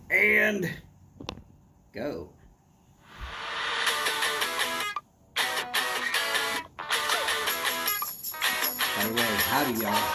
And go. By the way, howdy, y'all.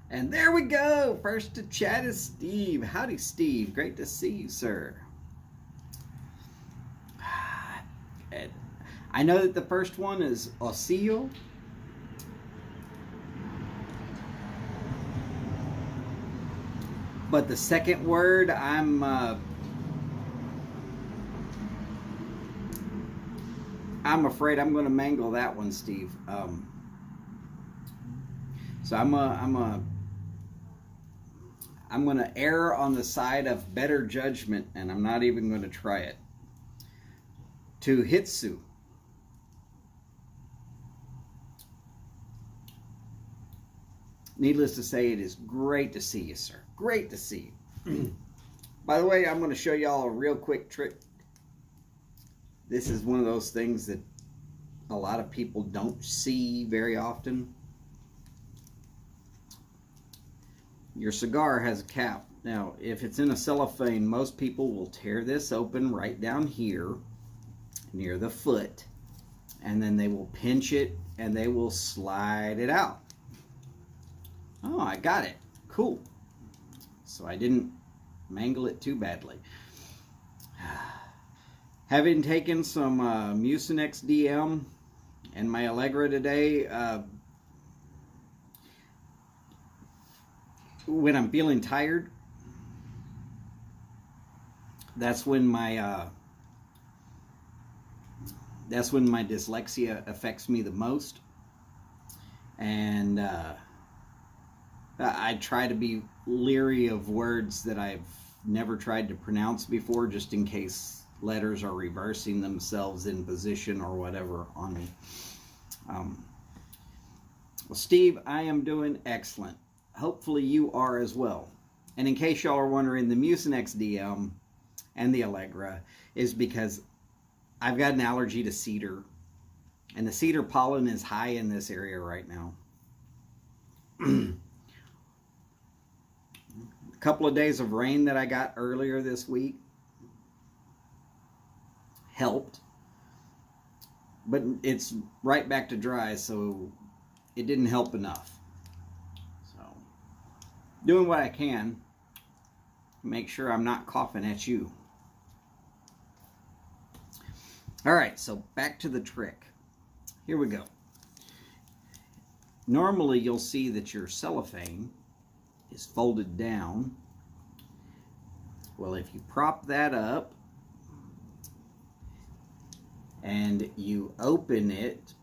And there we go. First to chat is Steve. Howdy, Steve. Great to see you, sir. I know that the first one is Osillo. But the second word, I'm afraid I'm going to mangle that one, Steve. So I'm going to err on the side of better judgment, and I'm not even going to try it. To Hitsu. Needless to say, it is great to see you, sir. Great to see you. By the way, I'm going to show y'all a real quick trick. This is one of those things that a lot of people don't see very often. Your cigar has a cap. Now, if it's in a cellophane, most people will tear this open right down here near the foot, and then they will pinch it and they will slide it out. Oh, I got it. Cool. So I didn't mangle it too badly. Having taken some Mucinex DM and my Allegra today, when I'm feeling tired, that's when my dyslexia affects me the most, and I try to be leery of words that I've never tried to pronounce before, just in case letters are reversing themselves in position or whatever on me. Well, Steve, I am doing excellent. Hopefully you are as well. And in case y'all are wondering, the Mucinex DM and the Allegra is because I've got an allergy to cedar, and the cedar pollen is high in this area right now. A couple of days of rain that I got earlier this week helped, but it's right back to dry, so it didn't help enough. So doing what I can to make sure I'm not coughing at you. All right, so back to the trick. Here we go. Normally you'll see that your cellophane is folded down. Well, if you prop that up and you open it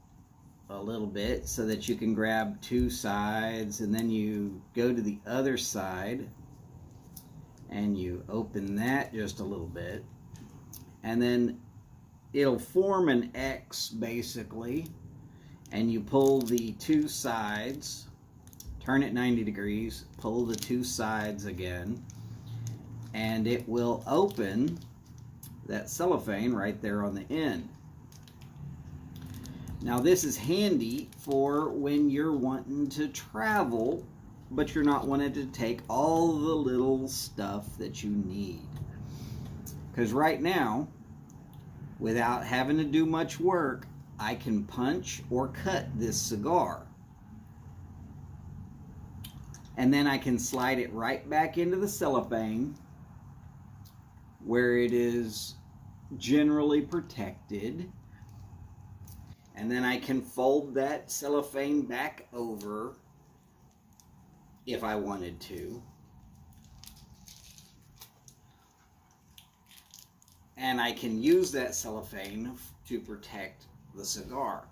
a little bit so that you can grab two sides, and then you go to the other side and you open that just a little bit, and then it'll form an X basically, and you pull the two sides, turn it 90 degrees, pull the two sides again, and it will open that cellophane right there on the end. Now this is handy for when you're wanting to travel, but you're not wanting to take all the little stuff that you need. Because right now, without having to do much work, I can punch or cut this cigar. And then I can slide it right back into the cellophane where it is generally protected. And then I can fold that cellophane back over if I wanted to. And I can use that cellophane to protect the cigar.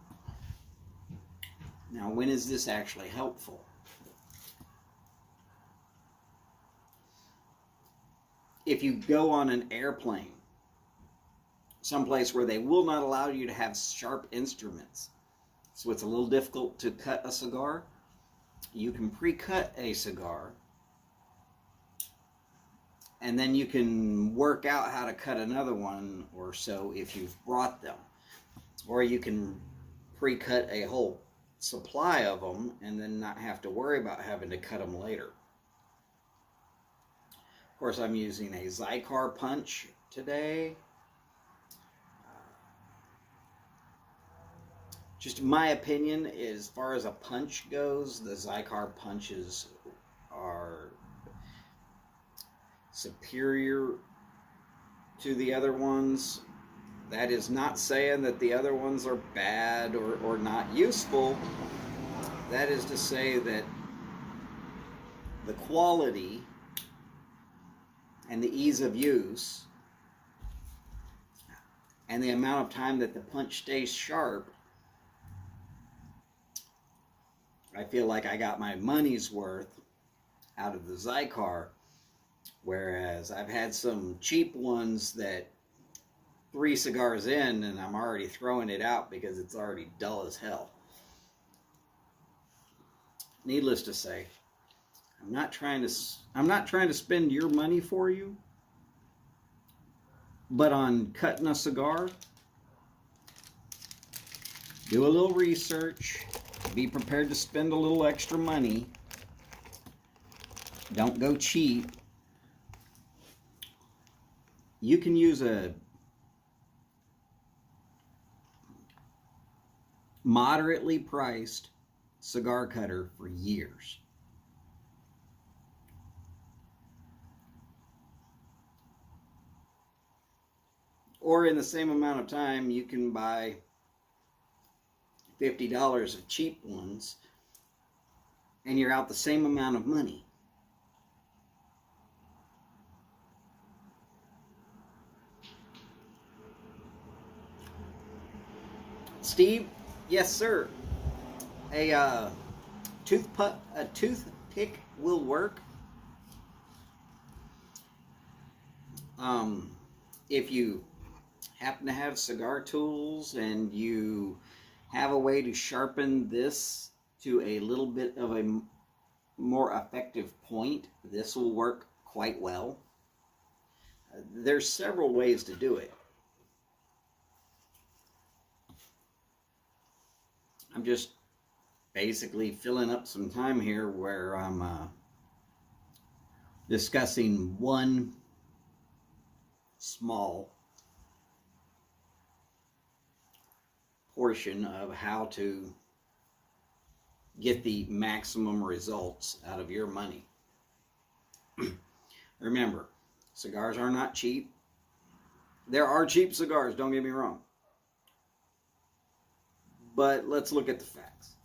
Now, when is this actually helpful? If you go on an airplane, someplace where they will not allow you to have sharp instruments, so it's a little difficult to cut a cigar, you can pre-cut a cigar, and then you can work out how to cut another one or so if you've brought them. Or you can pre-cut a whole supply of them and then not have to worry about having to cut them later. Of course, I'm using a Zycar punch today. Just my opinion, as far as a punch goes, the Zycar punches are superior to the other ones. That is not saying that the other ones are bad or not useful. That is to say that the quality and the ease of use and the amount of time that the punch stays sharp, I feel like I got my money's worth out of the Zycar, whereas I've had some cheap ones that 3 cigars in and I'm already throwing it out because it's already dull as hell. Needless to say, I'm not trying to spend your money for you, but on cutting a cigar, do a little research, be prepared to spend a little extra money. Don't go cheap. You can use a moderately priced cigar cutter for years. Or in the same amount of time, you can buy $50 of cheap ones and you're out the same amount of money. Steve, yes sir. A toothpick will work. If you happen to have cigar tools and you have a way to sharpen this to a little bit of a more effective point, this will work quite well. There's several ways to do it. I'm just basically filling up some time here where I'm discussing one small portion of how to get the maximum results out of your money. Remember, cigars are not cheap. There are cheap cigars, don't get me wrong. But let's look at the facts.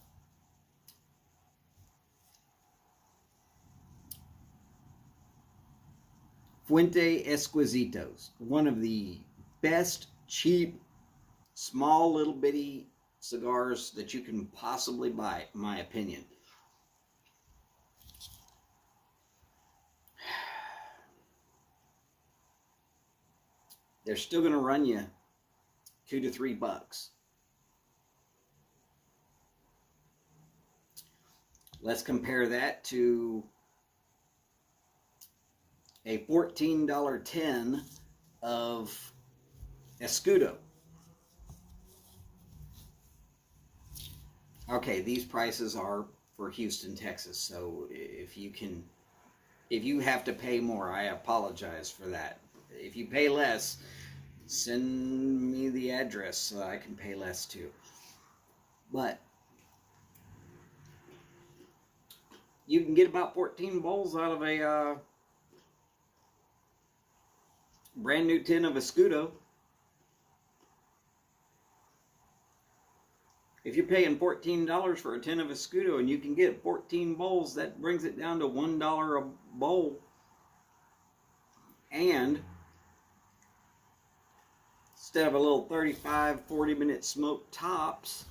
Fuente Exquisitos, one of the best cheap, small little bitty cigars that you can possibly buy, in my opinion. They're still going to run you $2 to $3. Let's compare that to a $14 tin of Escudo. Okay, these prices are for Houston, Texas, so if you have to pay more, I apologize for that. If you pay less, send me the address so I can pay less too. But you can get about 14 bowls out of a brand new tin of Escudo. If you're paying $14 for a tin of Escudo and you can get 14 bowls, that brings it down to $1 a bowl. And instead of a little 35-40 minute smoke tops,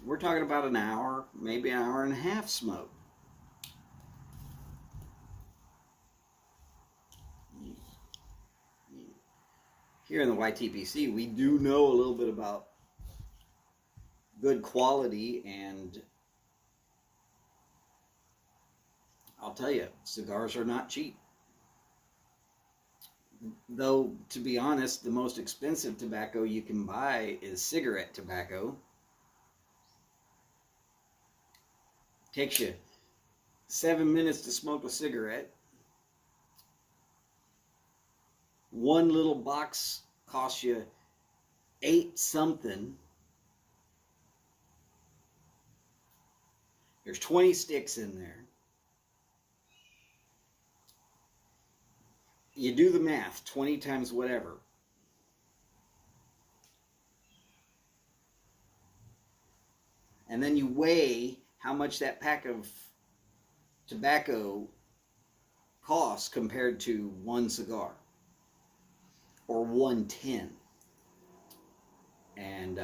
we're talking about an hour, maybe an hour and a half smoke. Here in the YTPC, we do know a little bit about good quality, and I'll tell you, cigars are not cheap. Though, to be honest, the most expensive tobacco you can buy is cigarette tobacco. Takes you 7 minutes to smoke a cigarette. One little box costs you $8 something. There's 20 sticks in there. You do the math, 20 times whatever. And then you weigh how much that pack of tobacco costs compared to one cigar or one tin. And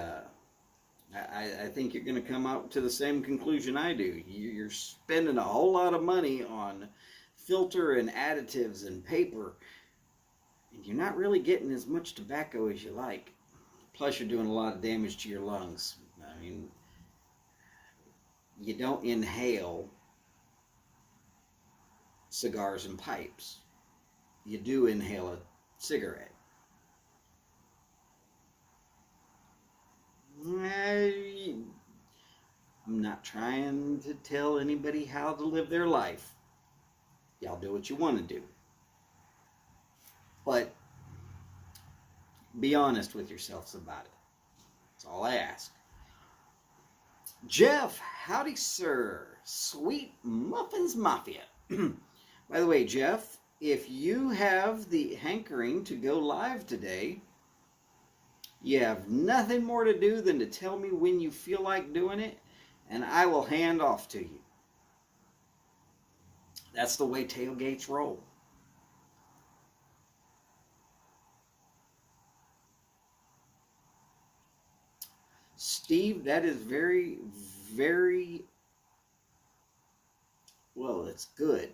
I think you're going to come out to the same conclusion I do. You're spending a whole lot of money on filter and additives and paper, and you're not really getting as much tobacco as you like. Plus, you're doing a lot of damage to your lungs. I mean, you don't inhale cigars and pipes. You do inhale a cigarette. I'm not trying to tell anybody how to live their life. Y'all do what you want to do. But be honest with yourselves about it. That's all I ask. Jeff, howdy sir. Sweet Muffins Mafia. By the way, Jeff, if you have the hankering to go live today, you have nothing more to do than to tell me when you feel like doing it, and I will hand off to you. That's the way tailgates roll. Steve, that is very, very, well, it's good.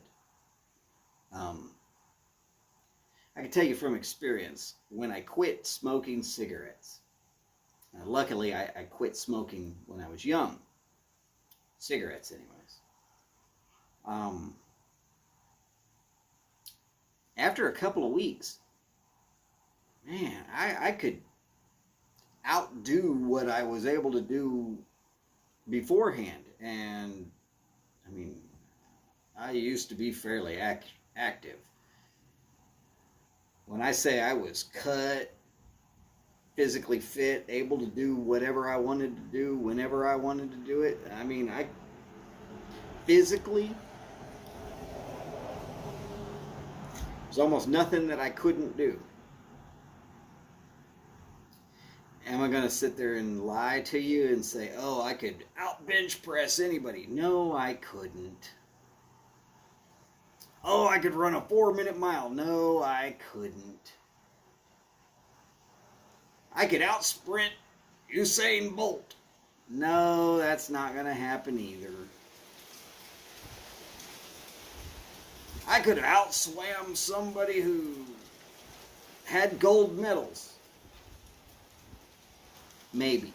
I can tell you from experience, when I quit smoking cigarettes, luckily I quit smoking when I was young, cigarettes anyways. After a couple of weeks, man, I could outdo what I was able to do beforehand. And I mean, I used to be fairly active. When I say I was cut, physically fit, able to do whatever I wanted to do, whenever I wanted to do it, I mean, I physically, There's almost nothing that I couldn't do. Am I going to sit there and lie to you and say, oh, I could out bench press anybody? No, I couldn't. Oh, I could run a 4-minute mile. No, I couldn't. I could out sprint Usain Bolt. No, that's not going to happen either. I could out swam somebody who had gold medals. Maybe.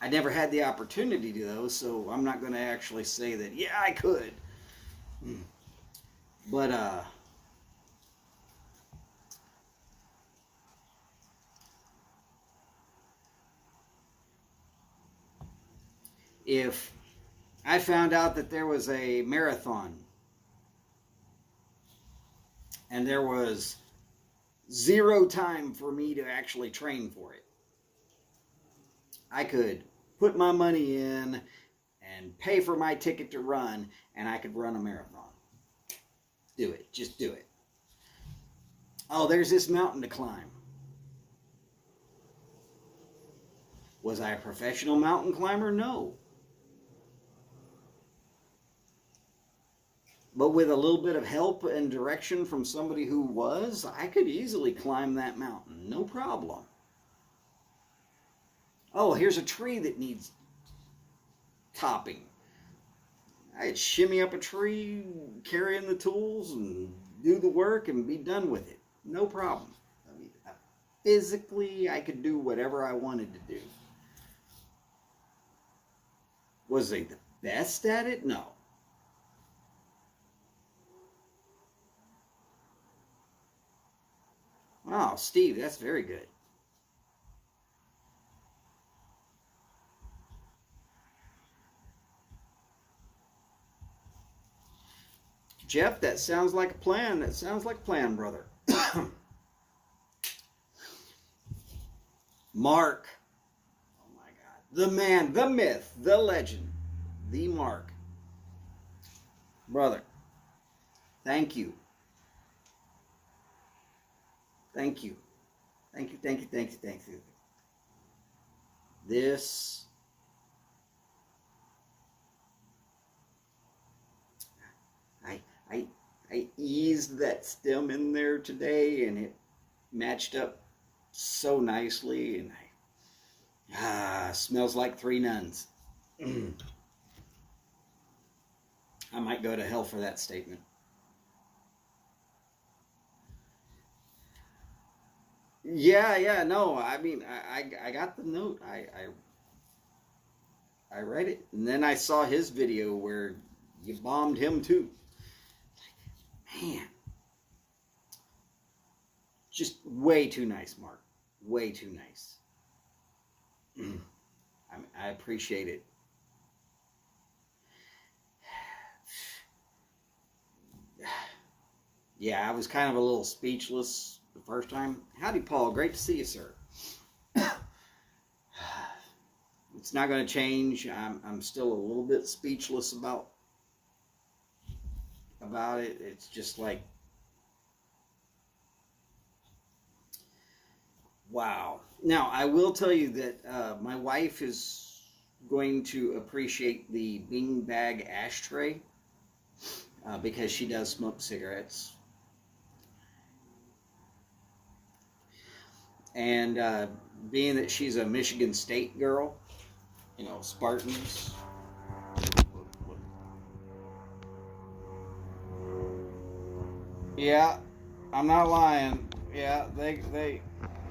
I never had the opportunity to, though, so I'm not going to actually say that, yeah, I could. But, if I found out that there was a marathon and there was 0 time for me to actually train for it, I could put my money in and pay for my ticket to run, and I could run a marathon. Do it. Just do it. Oh, there's this mountain to climb. Was I a professional mountain climber? No. But with a little bit of help and direction from somebody who was, I could easily climb that mountain. No problem. Oh, here's a tree that needs topping. I'd shimmy up a tree, carry in the tools, and do the work and be done with it. No problem. I mean, physically, I could do whatever I wanted to do. Was I the best at it? No. Wow, Steve, that's very good. Jeff, that sounds like a plan. That sounds like a plan, brother. Mark. Oh my God. The man, the myth, the legend, the Mark. Brother, thank you. Thank you. Thank you, thank you, thank you, thank you. This I eased that stem in there today, and it matched up so nicely, and smells like 3 nuns. I might go to hell for that statement. Yeah, no, I mean, I got the note. I read it, and then I saw his video where you bombed him too. Man, just way too nice, Mark. Way too nice. I appreciate it. Yeah, I was kind of a little speechless the first time. Howdy, Paul. Great to see you, sir. It's not going to change. I'm still a little bit speechless about it. It's just like, wow. Now, I will tell you that my wife is going to appreciate the beanbag ashtray because she does smoke cigarettes. And being that she's a Michigan State girl, you know, Spartans. Yeah, I'm not lying. Yeah, they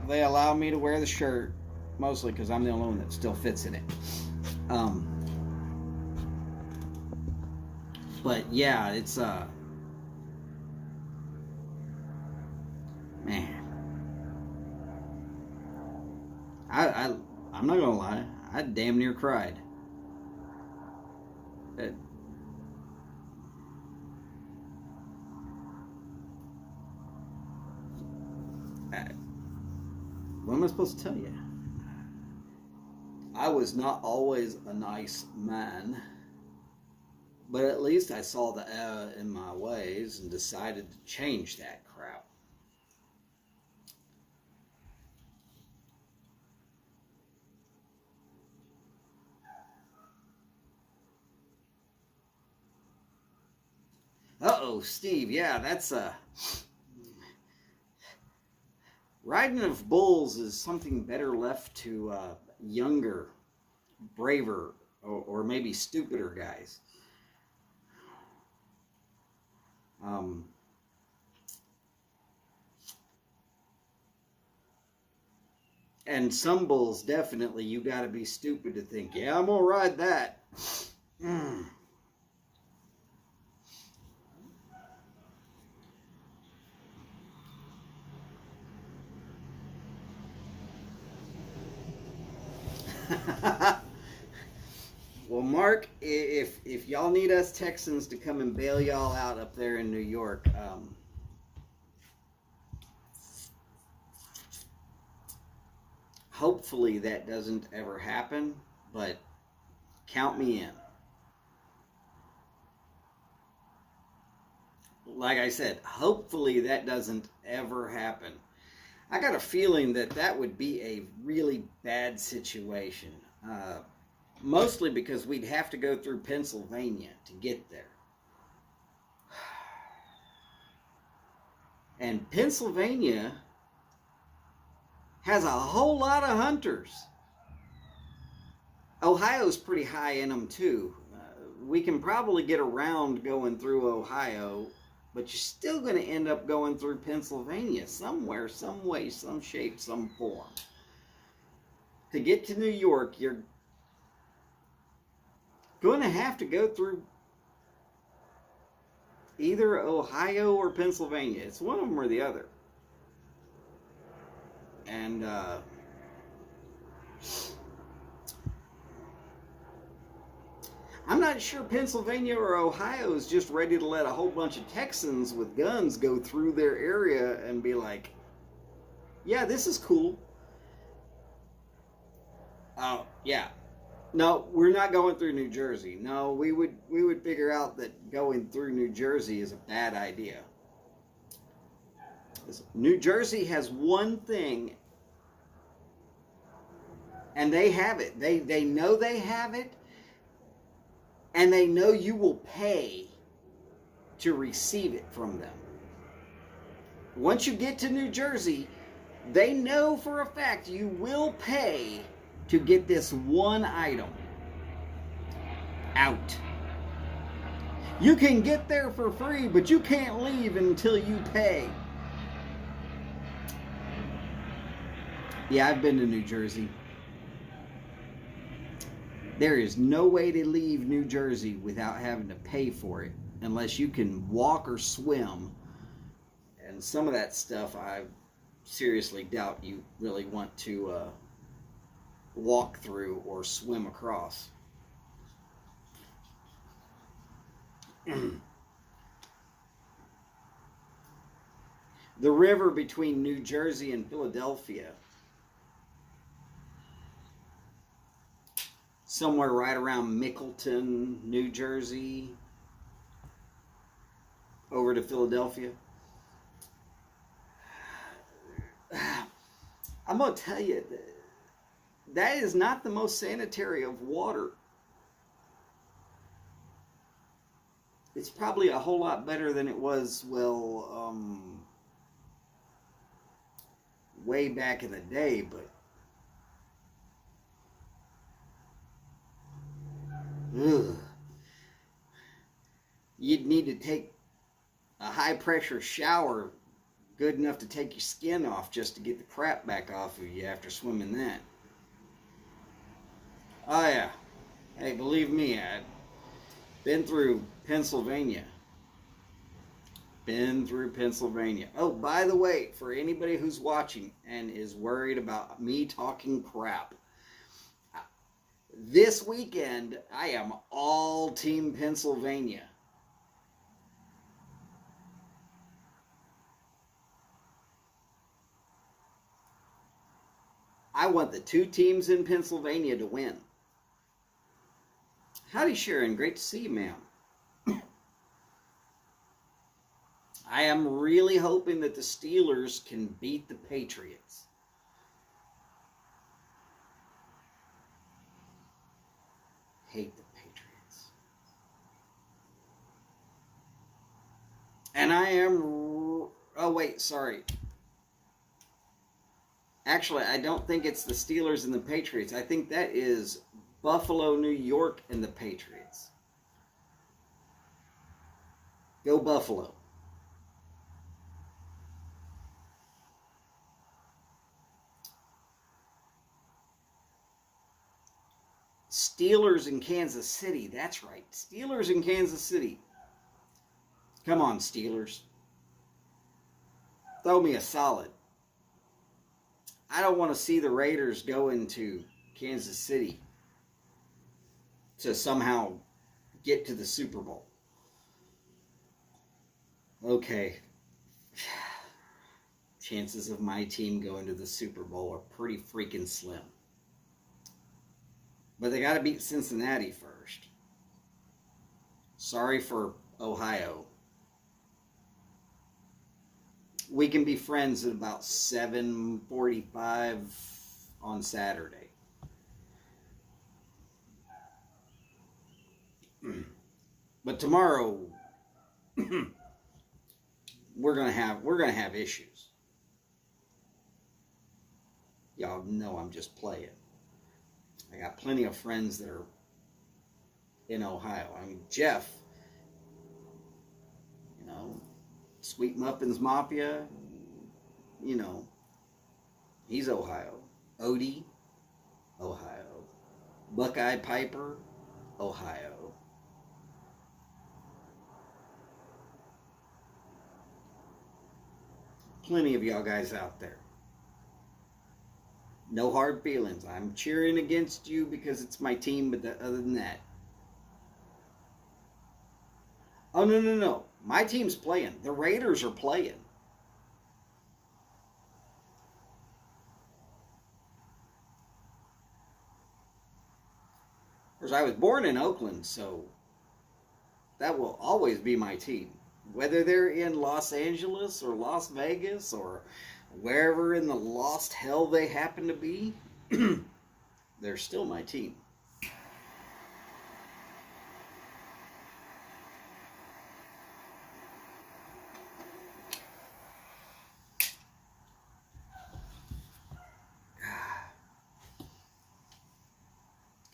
allow me to wear the shirt, mostly because I'm the only one that still fits in it. But yeah, it's man. I'm not gonna lie. I damn near cried. What am I supposed to tell you? I was not always a nice man, But at least I saw the in my ways and decided to change that crap. Uh-oh, Steve, yeah, that's riding of bulls is something better left to younger, braver, or maybe stupider guys. And some bulls, definitely, you got to be stupid to think, yeah, I'm going to ride that. Well, Mark, if y'all need us Texans to come and bail y'all out up there in New York, hopefully that doesn't ever happen, but count me in. Like I said, hopefully that doesn't ever happen. I got a feeling that that would be a really bad situation. Mostly because we'd have to go through Pennsylvania to get there. And Pennsylvania has a whole lot of hunters. Ohio's pretty high in them too. We can probably get around going through Ohio, but you're still going to end up going through Pennsylvania somewhere, some way, some shape, some form. To get to New York, you're going to have to go through either Ohio or Pennsylvania. It's one of them or the other. And I'm not sure Pennsylvania or Ohio is just ready to let a whole bunch of Texans with guns go through their area and be like, yeah, this is cool. Oh, yeah. No, we're not going through New Jersey. No, we would figure out that going through New Jersey is a bad idea. New Jersey has one thing, and they have it. They know they have it, and they know you will pay to receive it from them. Once you get to New Jersey, they know for a fact you will pay to get this one item out. You can get there for free, but you can't leave until you pay. Yeah, I've been to New Jersey. There is no way to leave New Jersey without having to pay for it, unless you can walk or swim. And some of that stuff I seriously doubt you really want to walk through or swim across. The river between New Jersey and Philadelphia, somewhere right around Mickleton, New Jersey, over to Philadelphia. I'm going to tell you, that is not the most sanitary of water. It's probably a whole lot better than it was, well, way back in the day, but ugh. You'd need to take a high pressure shower good enough to take your skin off just to get the crap back off of you after swimming that. Oh yeah. Hey, believe me, I've been through Pennsylvania. Been through Pennsylvania. Oh, by the way, for anybody who's watching and is worried about me talking crap, this weekend I am all team Pennsylvania. I want the two teams in Pennsylvania to win. Howdy, Sharon. Great to see you, ma'am. I am really hoping that the Steelers can beat the Patriots. Hate the Patriots. And I am... Oh, wait, sorry. Actually, I don't think it's the Steelers and the Patriots. I think that is Buffalo, New York, and the Patriots. Go Buffalo. Steelers in Kansas City. That's right. Steelers in Kansas City. Come on, Steelers. Throw me a solid. I don't want to see the Raiders go into Kansas City to somehow get to the Super Bowl. Okay. Chances of my team going to the Super Bowl are pretty freaking slim. But they got to beat Cincinnati first. Sorry for Ohio. We can be friends at about 7:45 on Saturday. But tomorrow we're gonna have issues. Y'all know I'm just playing. I got plenty of friends that are in Ohio. I mean, Jeff, you know, Sweet Muffins Mafia, you know, he's Ohio. Odie, Ohio. Buckeye Piper, Ohio. Plenty of y'all guys out there. No hard feelings. I'm cheering against you because it's my team, but other than that. Oh, no. My team's playing. The Raiders are playing. Of course, I was born in Oakland, so that will always be my team. Whether they're in Los Angeles or Las Vegas or wherever in the lost hell they happen to be, they're still my team.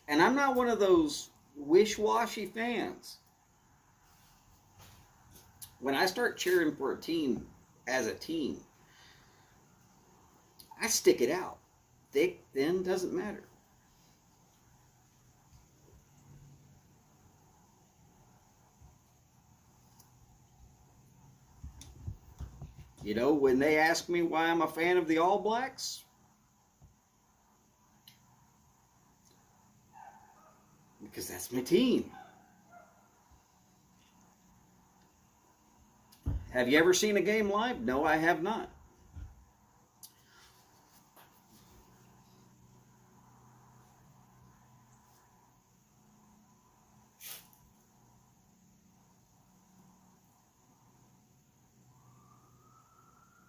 And I'm not one of those wish-washy fans. When I start cheering for a team as a team, I stick it out. Thick, thin, doesn't matter. You know, when they ask me why I'm a fan of the All Blacks, because that's my team. Have you ever seen a game live? No, I have not.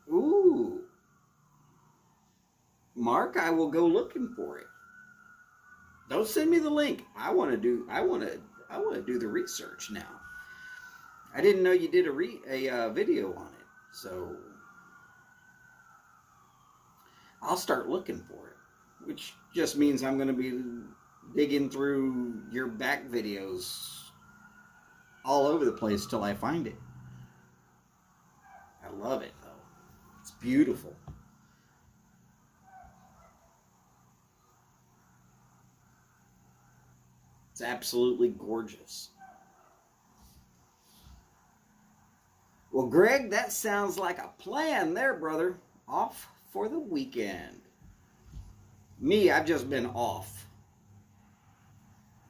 Ooh. Mark, I will go looking for it. Don't send me the link. I want to do the research now. I didn't know you did a video on it, so I'll start looking for it, which just means I'm going to be digging through your back videos all over the place till I find it. I love it, though. It's beautiful. It's absolutely gorgeous. Well, Greg, that sounds like a plan there, brother. Off for the weekend. Me, I've just been off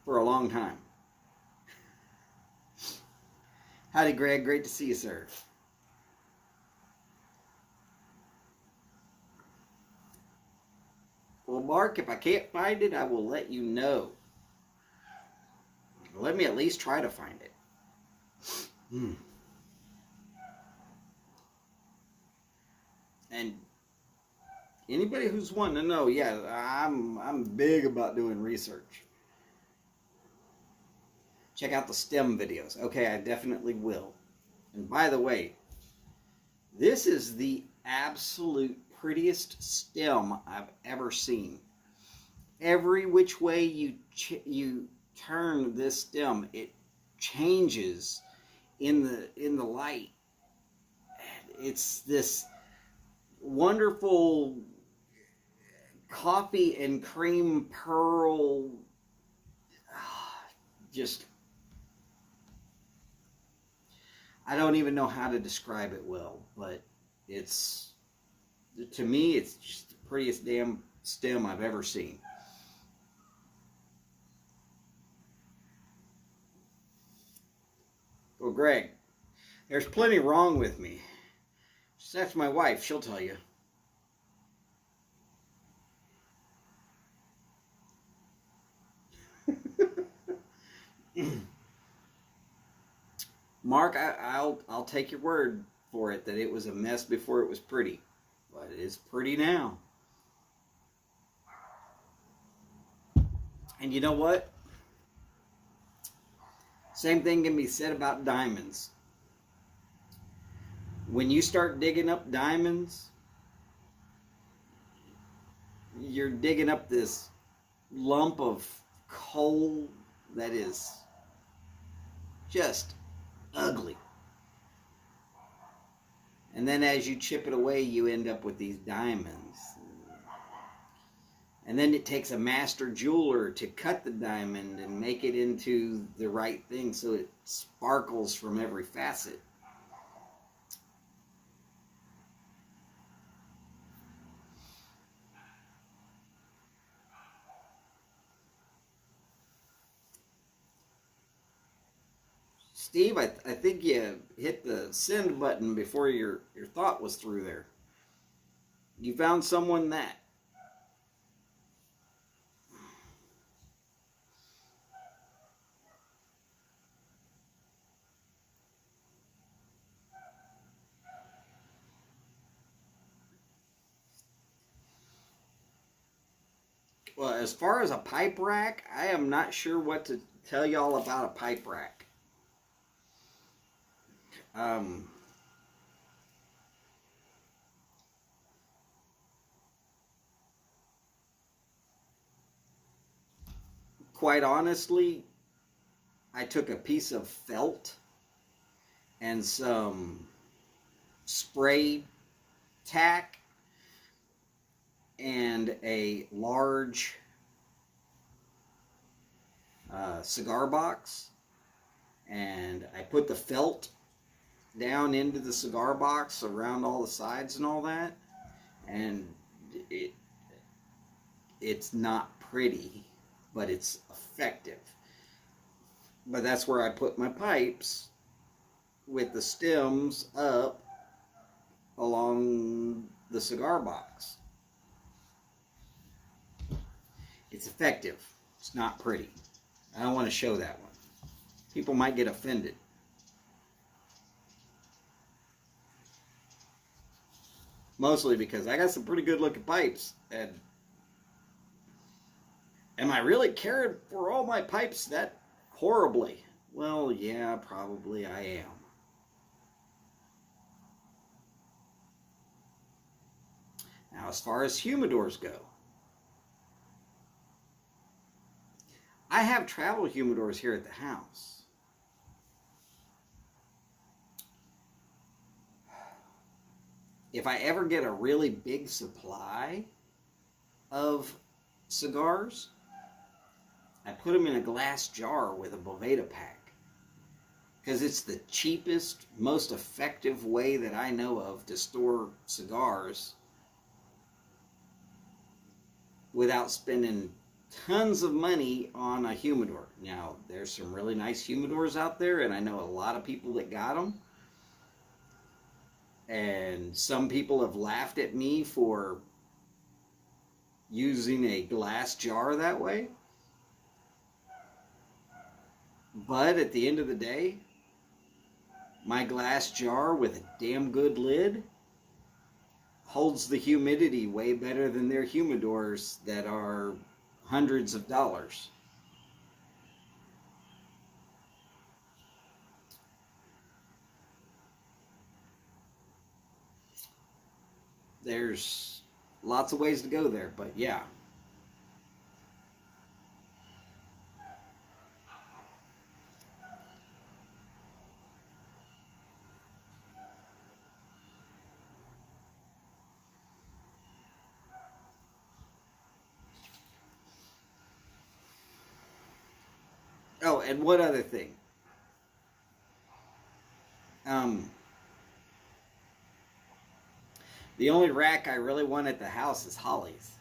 for a long time. Howdy, Greg. Great to see you, sir. Well, Mark, if I can't find it, I will let you know. Let me at least try to find it. And anybody who's wanting to know, yeah, I'm big about doing research. Check out the stem videos. Okay, I definitely will. And by the way, this is the absolute prettiest stem I've ever seen. Every which way you turn this stem, it changes in the light. It's this wonderful coffee and cream pearl, just, I don't even know how to describe it well, but it's, to me, it's just the prettiest damn stem I've ever seen. Well, Greg, there's plenty wrong with me. Just ask my wife, she'll tell you. Mark, I'll take your word for it that it was a mess before it was pretty, but it is pretty now. And you know what? Same thing can be said about diamonds. When you start digging up diamonds, you're digging up this lump of coal that is just ugly. And then as you chip it away, you end up with these diamonds. And then it takes a master jeweler to cut the diamond and make it into the right thing so it sparkles from every facet. Steve, I think you hit the send button before your thought was through there. You found someone that. Well, as far as a pipe rack, I am not sure what to tell y'all about a pipe rack. Quite honestly, I took a piece of felt and some spray tack and a large cigar box, and I put the felt down into the cigar box around all the sides and all that, and it's not pretty, but it's effective. But that's where I put my pipes with the stems up along the cigar box. It's effective. It's not pretty. I don't want to show that one. People might get offended. Mostly because I got some pretty good looking pipes. And am I really caring for all my pipes that horribly? Well, yeah, probably I am. Now, as far as humidors go, I have travel humidors here at the house. If I ever get a really big supply of cigars, I put them in a glass jar with a Boveda pack. Because it's the cheapest, most effective way that I know of to store cigars without spending tons of money on a humidor. Now, there's some really nice humidors out there, and I know a lot of people that got them. And some people have laughed at me for using a glass jar that way. But at the end of the day, my glass jar with a damn good lid holds the humidity way better than their humidors that are hundreds of dollars. There's lots of ways to go there, but yeah. Oh, and one other thing. The only rack I really want at the house is Holly's.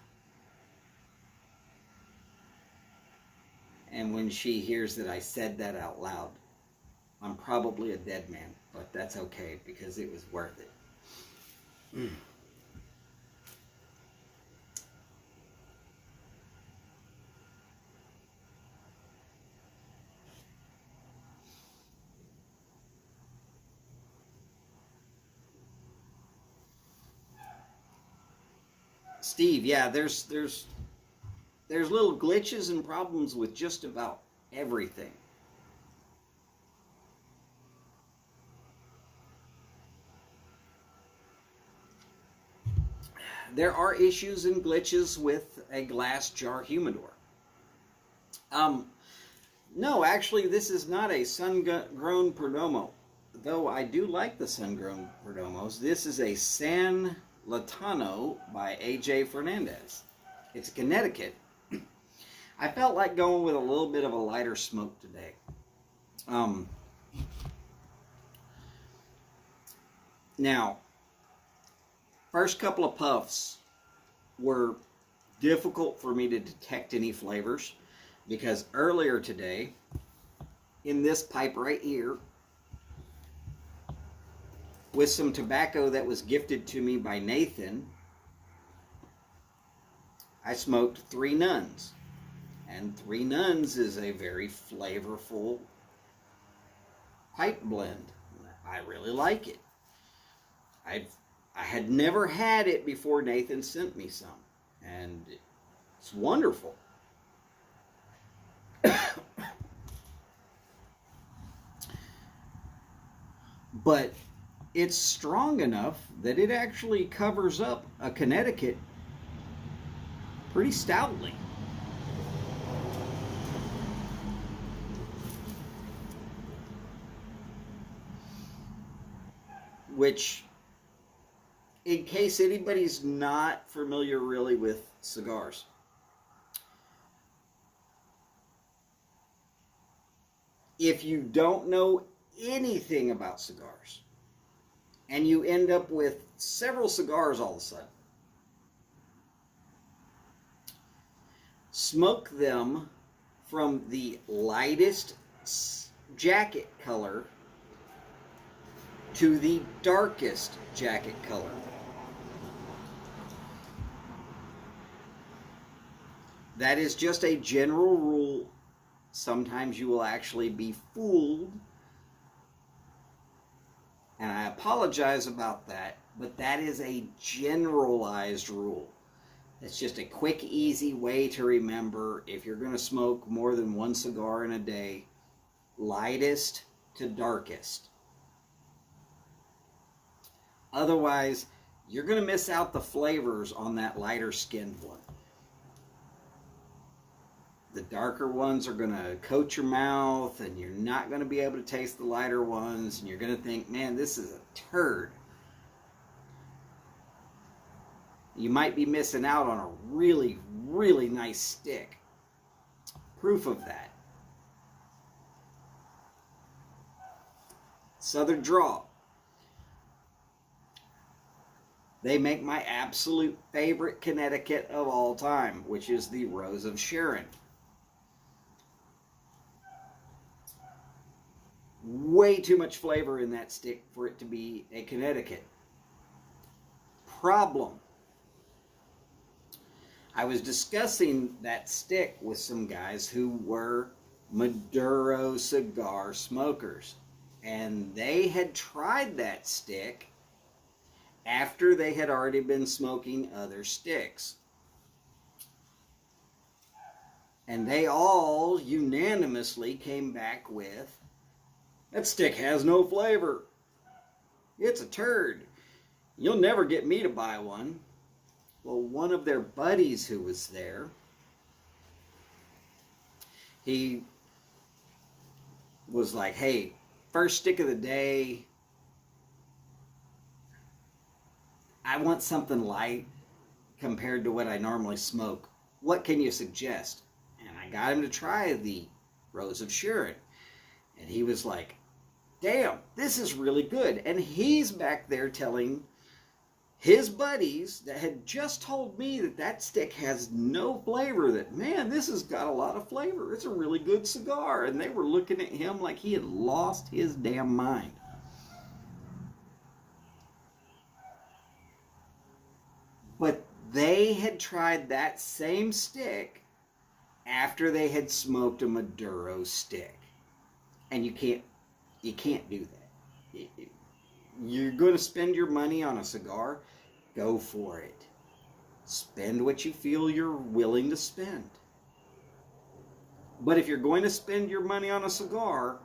And when she hears that I said that out loud, I'm probably a dead man, but that's okay because it was worth it. Steve, yeah, there's little glitches and problems with just about everything. There are issues and glitches with a glass jar humidor. No, actually, this is not a sun-grown Perdomo, though I do like the sun-grown Perdomos. This is a San Latano by A.J. Fernandez. It's Connecticut. I felt like going with a little bit of a lighter smoke today. Now, first couple of puffs were difficult for me to detect any flavors because earlier today, in this pipe right here, with some tobacco that was gifted to me by Nathan, I smoked 3 Nuns. And 3 Nuns is a very flavorful pipe blend. I really like it. I had never had it before Nathan sent me some. And it's wonderful. But it's strong enough that it actually covers up a Connecticut pretty stoutly. Which, in case anybody's not familiar really with cigars, if you don't know anything about cigars and you end up with several cigars all of a sudden, smoke them from the lightest jacket color to the darkest jacket color. That is just a general rule. Sometimes you will actually be fooled. And I apologize about that, but that is a generalized rule. It's just a quick, easy way to remember if you're going to smoke more than one cigar in a day, lightest to darkest. Otherwise, you're going to miss out the flavors on that lighter skinned one. The darker ones are going to coat your mouth, and you're not going to be able to taste the lighter ones, and you're going to think, man, this is a turd. You might be missing out on a really, really nice stick. Proof of that. Southern Draw. They make my absolute favorite Connecticut of all time, which is the Rose of Sharon. Way too much flavor in that stick for it to be a Connecticut. Problem. I was discussing that stick with some guys who were Maduro cigar smokers. And they had tried that stick after they had already been smoking other sticks. And they all unanimously came back with, that stick has no flavor. It's a turd. You'll never get me to buy one. Well, one of their buddies who was there, he was like, hey, first stick of the day, I want something light compared to what I normally smoke. What can you suggest? And I got him to try the Rose of Sharon. And he was like, damn, this is really good. And he's back there telling his buddies that had just told me that that stick has no flavor, that, man, this has got a lot of flavor. It's a really good cigar. And they were looking at him like he had lost his damn mind. But they had tried that same stick after they had smoked a Maduro stick. And you can't do that. You're going to spend your money on a cigar, go for it. Spend what you feel you're willing to spend. But if you're going to spend your money on a cigar,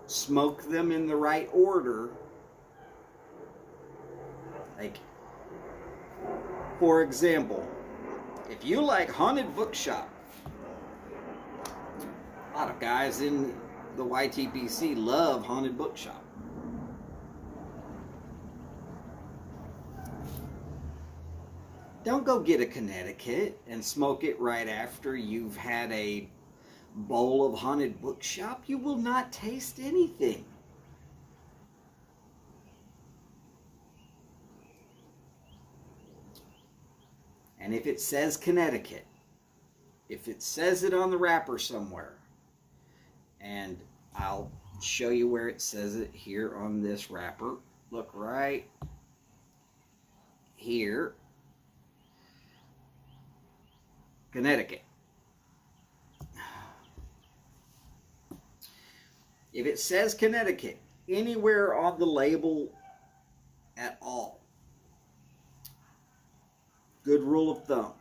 smoke them in the right order. Like, for example, if you like Haunted Bookshop, a lot of guys in the YTPC love Haunted Bookshop. Don't go get a Connecticut and smoke it right after you've had a bowl of Haunted Bookshop. You will not taste anything. And if it says Connecticut, if it says it on the wrapper somewhere, and I'll show you where it says it here on this wrapper. Look right here. Connecticut. If it says Connecticut anywhere on the label at all, good rule of thumb,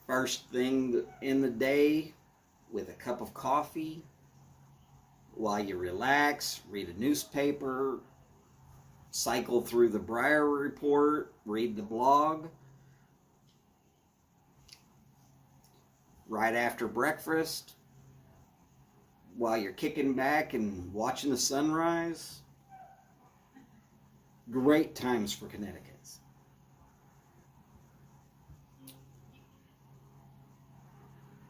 first thing in the day with a cup of coffee, while you relax, read a newspaper, cycle through the Briar Report, read the blog. Right after breakfast, while you're kicking back and watching the sunrise. Great times for Connecticut's.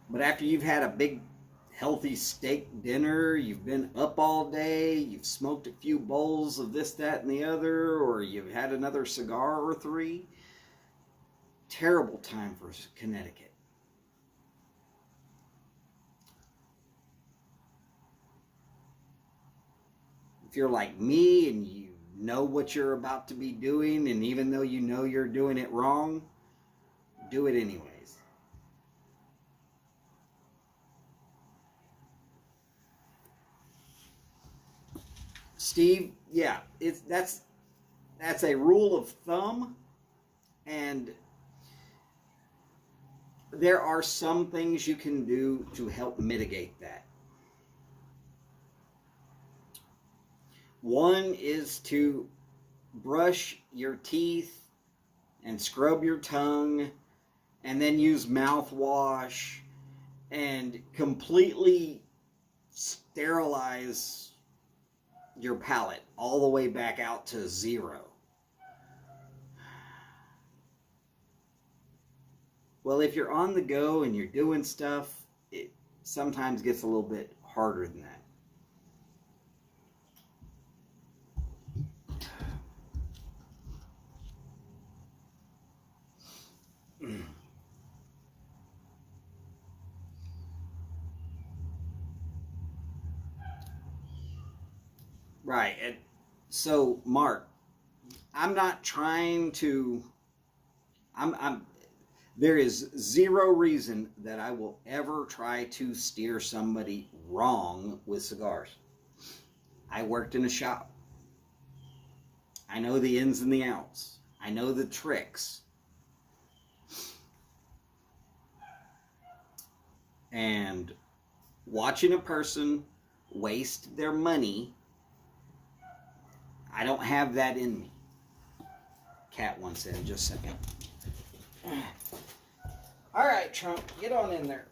But after you've had a big healthy steak dinner, you've been up all day, you've smoked a few bowls of this, that, and the other, or you've had another cigar or three, terrible time for Connecticut. If you're like me and you know what you're about to be doing, and even though you know you're doing it wrong, do it anyways. Steve, yeah, that's a rule of thumb, and there are some things you can do to help mitigate that. One is to brush your teeth and scrub your tongue and then use mouthwash and completely sterilize your palate all the way back out to 0. Well, if you're on the go and you're doing stuff, it sometimes gets a little bit harder than that. Right. And so, Mark, I'm not trying to, there is 0 reason that I will ever try to steer somebody wrong with cigars. I worked in a shop. I know the ins and the outs. I know the tricks. And watching a person waste their money, I don't have that in me. Cat wants in just a second. All right, Trump, get on in there.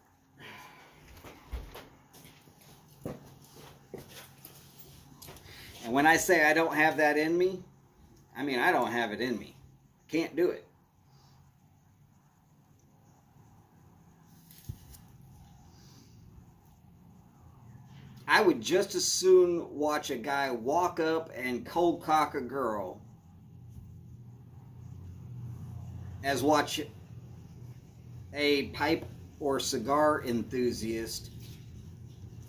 And when I say I don't have that in me, I mean I don't have it in me. Can't do it. I would just as soon watch a guy walk up and cold cock a girl as watch a pipe or cigar enthusiast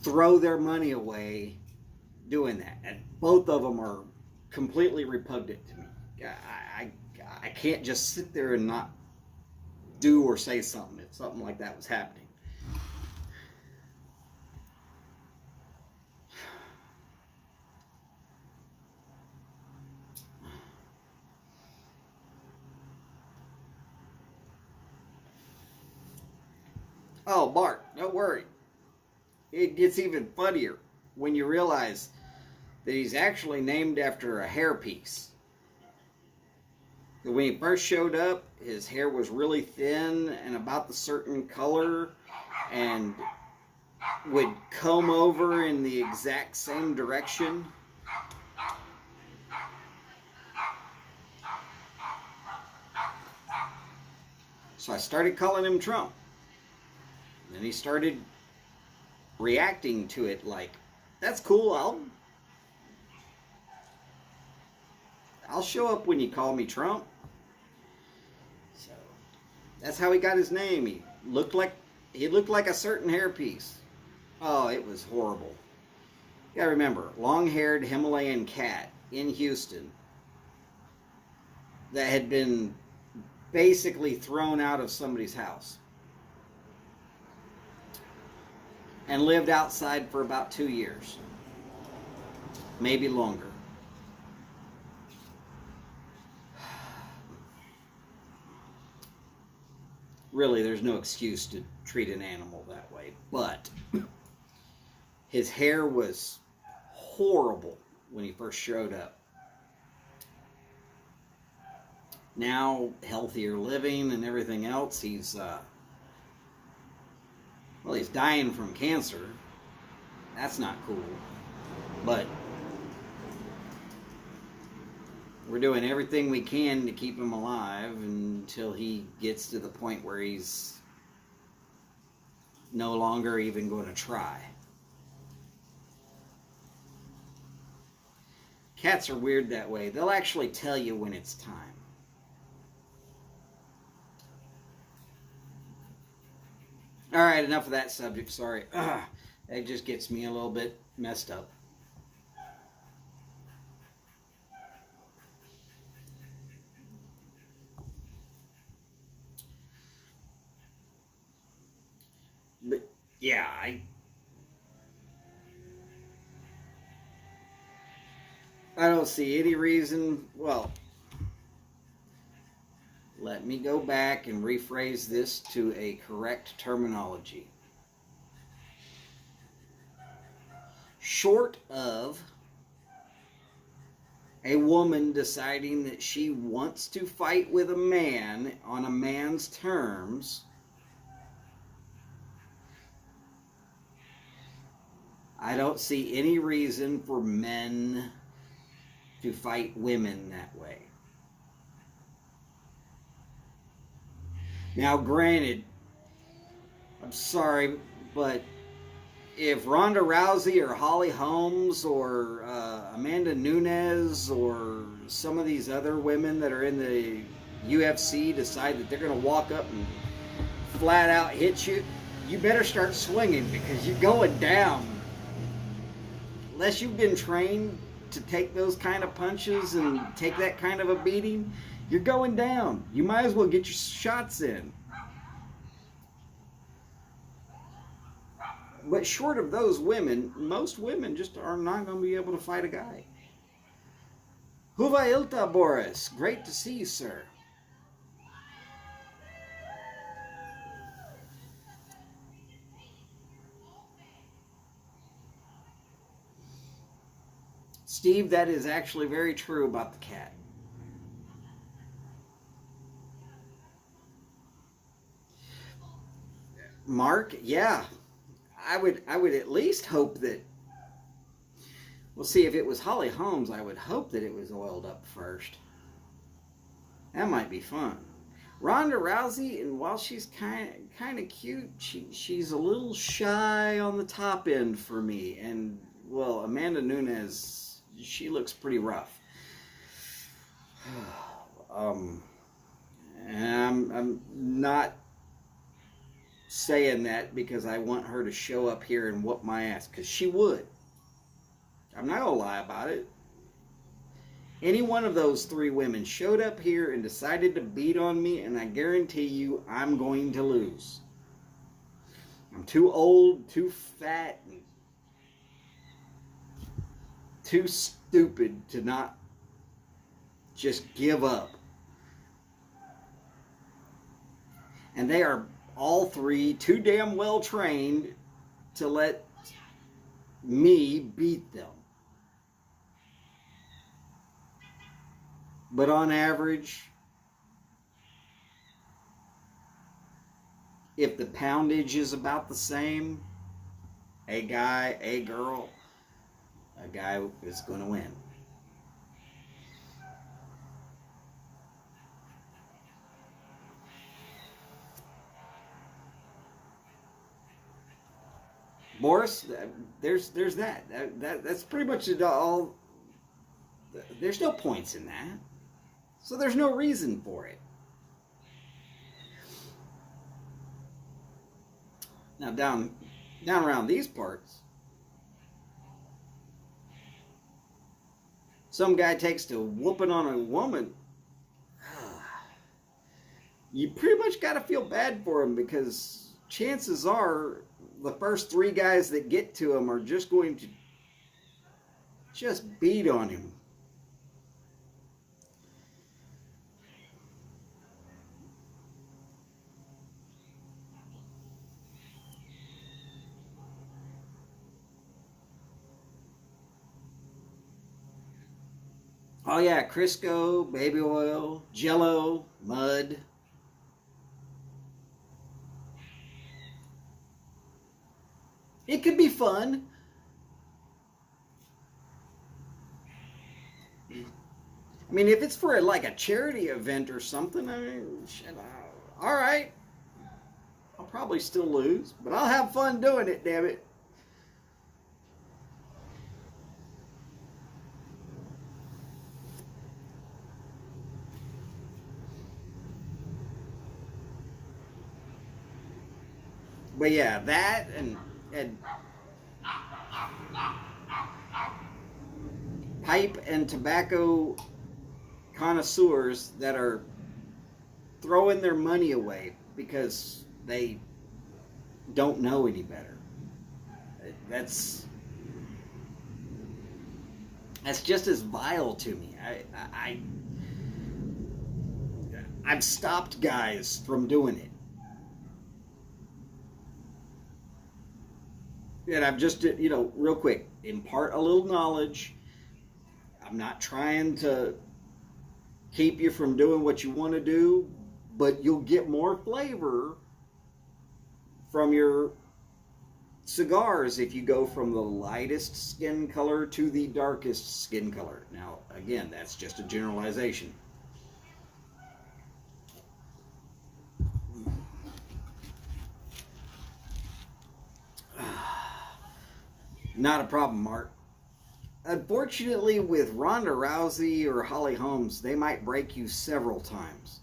throw their money away doing that. And both of them are completely repugnant to me. I can't just sit there and not do or say something if something like that was happening. Oh, Bart, don't worry. It gets even funnier when you realize that he's actually named after a hairpiece. When he first showed up, his hair was really thin and about the certain color and would comb over in the exact same direction. So I started calling him Trump. Then he started reacting to it like, that's cool, I'll show up when you call me Trump. So that's how he got his name. He looked like a certain hairpiece. Oh, it was horrible. You gotta remember, long-haired Himalayan cat in Houston that had been basically thrown out of somebody's house and lived outside for about 2 years, maybe longer. Really, there's no excuse to treat an animal that way, but his hair was horrible when he first showed up. Now, healthier living and everything else, he's dying from cancer. That's not cool. But we're doing everything we can to keep him alive until he gets to the point where he's no longer even going to try. Cats are weird that way. They'll actually tell you when it's time. All right, enough of that subject. Sorry. That just gets me a little bit messed up. But yeah, I don't see any reason. Well, let me go back and rephrase this to a correct terminology. Short of a woman deciding that she wants to fight with a man on a man's terms, I don't see any reason for men to fight women that way. Now, granted, I'm sorry, but if Ronda Rousey or Holly Holmes or Amanda Nunes or some of these other women that are in the UFC decide that they're going to walk up and flat out hit you, you better start swinging because you're going down. Unless you've been trained to take those kind of punches and take that kind of a beating, you're going down. You might as well get your shots in. But short of those women, most women just are not going to be able to fight a guy. Huva Ilta, Boris. Great to see you, sir. Steve, that is actually very true about the cat. Mark, yeah. I would at least hope that, we'll see, if it was Holly Holmes, I would hope that it was oiled up first. That might be fun. Ronda Rousey, and while she's kind of cute, she's a little shy on the top end for me. And well, Amanda Nunes, she looks pretty rough. And I'm not saying that because I want her to show up here and whoop my ass, because she would. I'm not gonna lie about it. Any one of those three women showed up here and decided to beat on me, and I guarantee you I'm going to lose. I'm too old, too fat, and too stupid to not just give up. And they are all three too damn well trained to let me beat them. But on average, if the poundage is about the same, a guy, a girl, a guy is going to win. Boris, there's that. That's pretty much all. There's no points in that. So there's no reason for it. Now down around these parts, some guy takes to whooping on a woman. You pretty much got to feel bad for him, because chances are the first three guys that get to him are just going to just beat on him. Oh yeah, Crisco, baby oil, Jello, mud. It could be fun. I mean, if it's for like a charity event or something, I mean, shit, all right. I'll probably still lose, but I'll have fun doing it, damn it. But yeah, that and pipe and tobacco connoisseurs that are throwing their money away because they don't know any better. That's just as vile to me. I've stopped guys from doing it. And I've just, real quick, impart a little knowledge. I'm not trying to keep you from doing what you want to do, but you'll get more flavor from your cigars if you go from the lightest skin color to the darkest skin color. Now, again, that's just a generalization. Not a problem, Mark. Unfortunately, with Ronda Rousey or Holly Holmes, they might break you several times.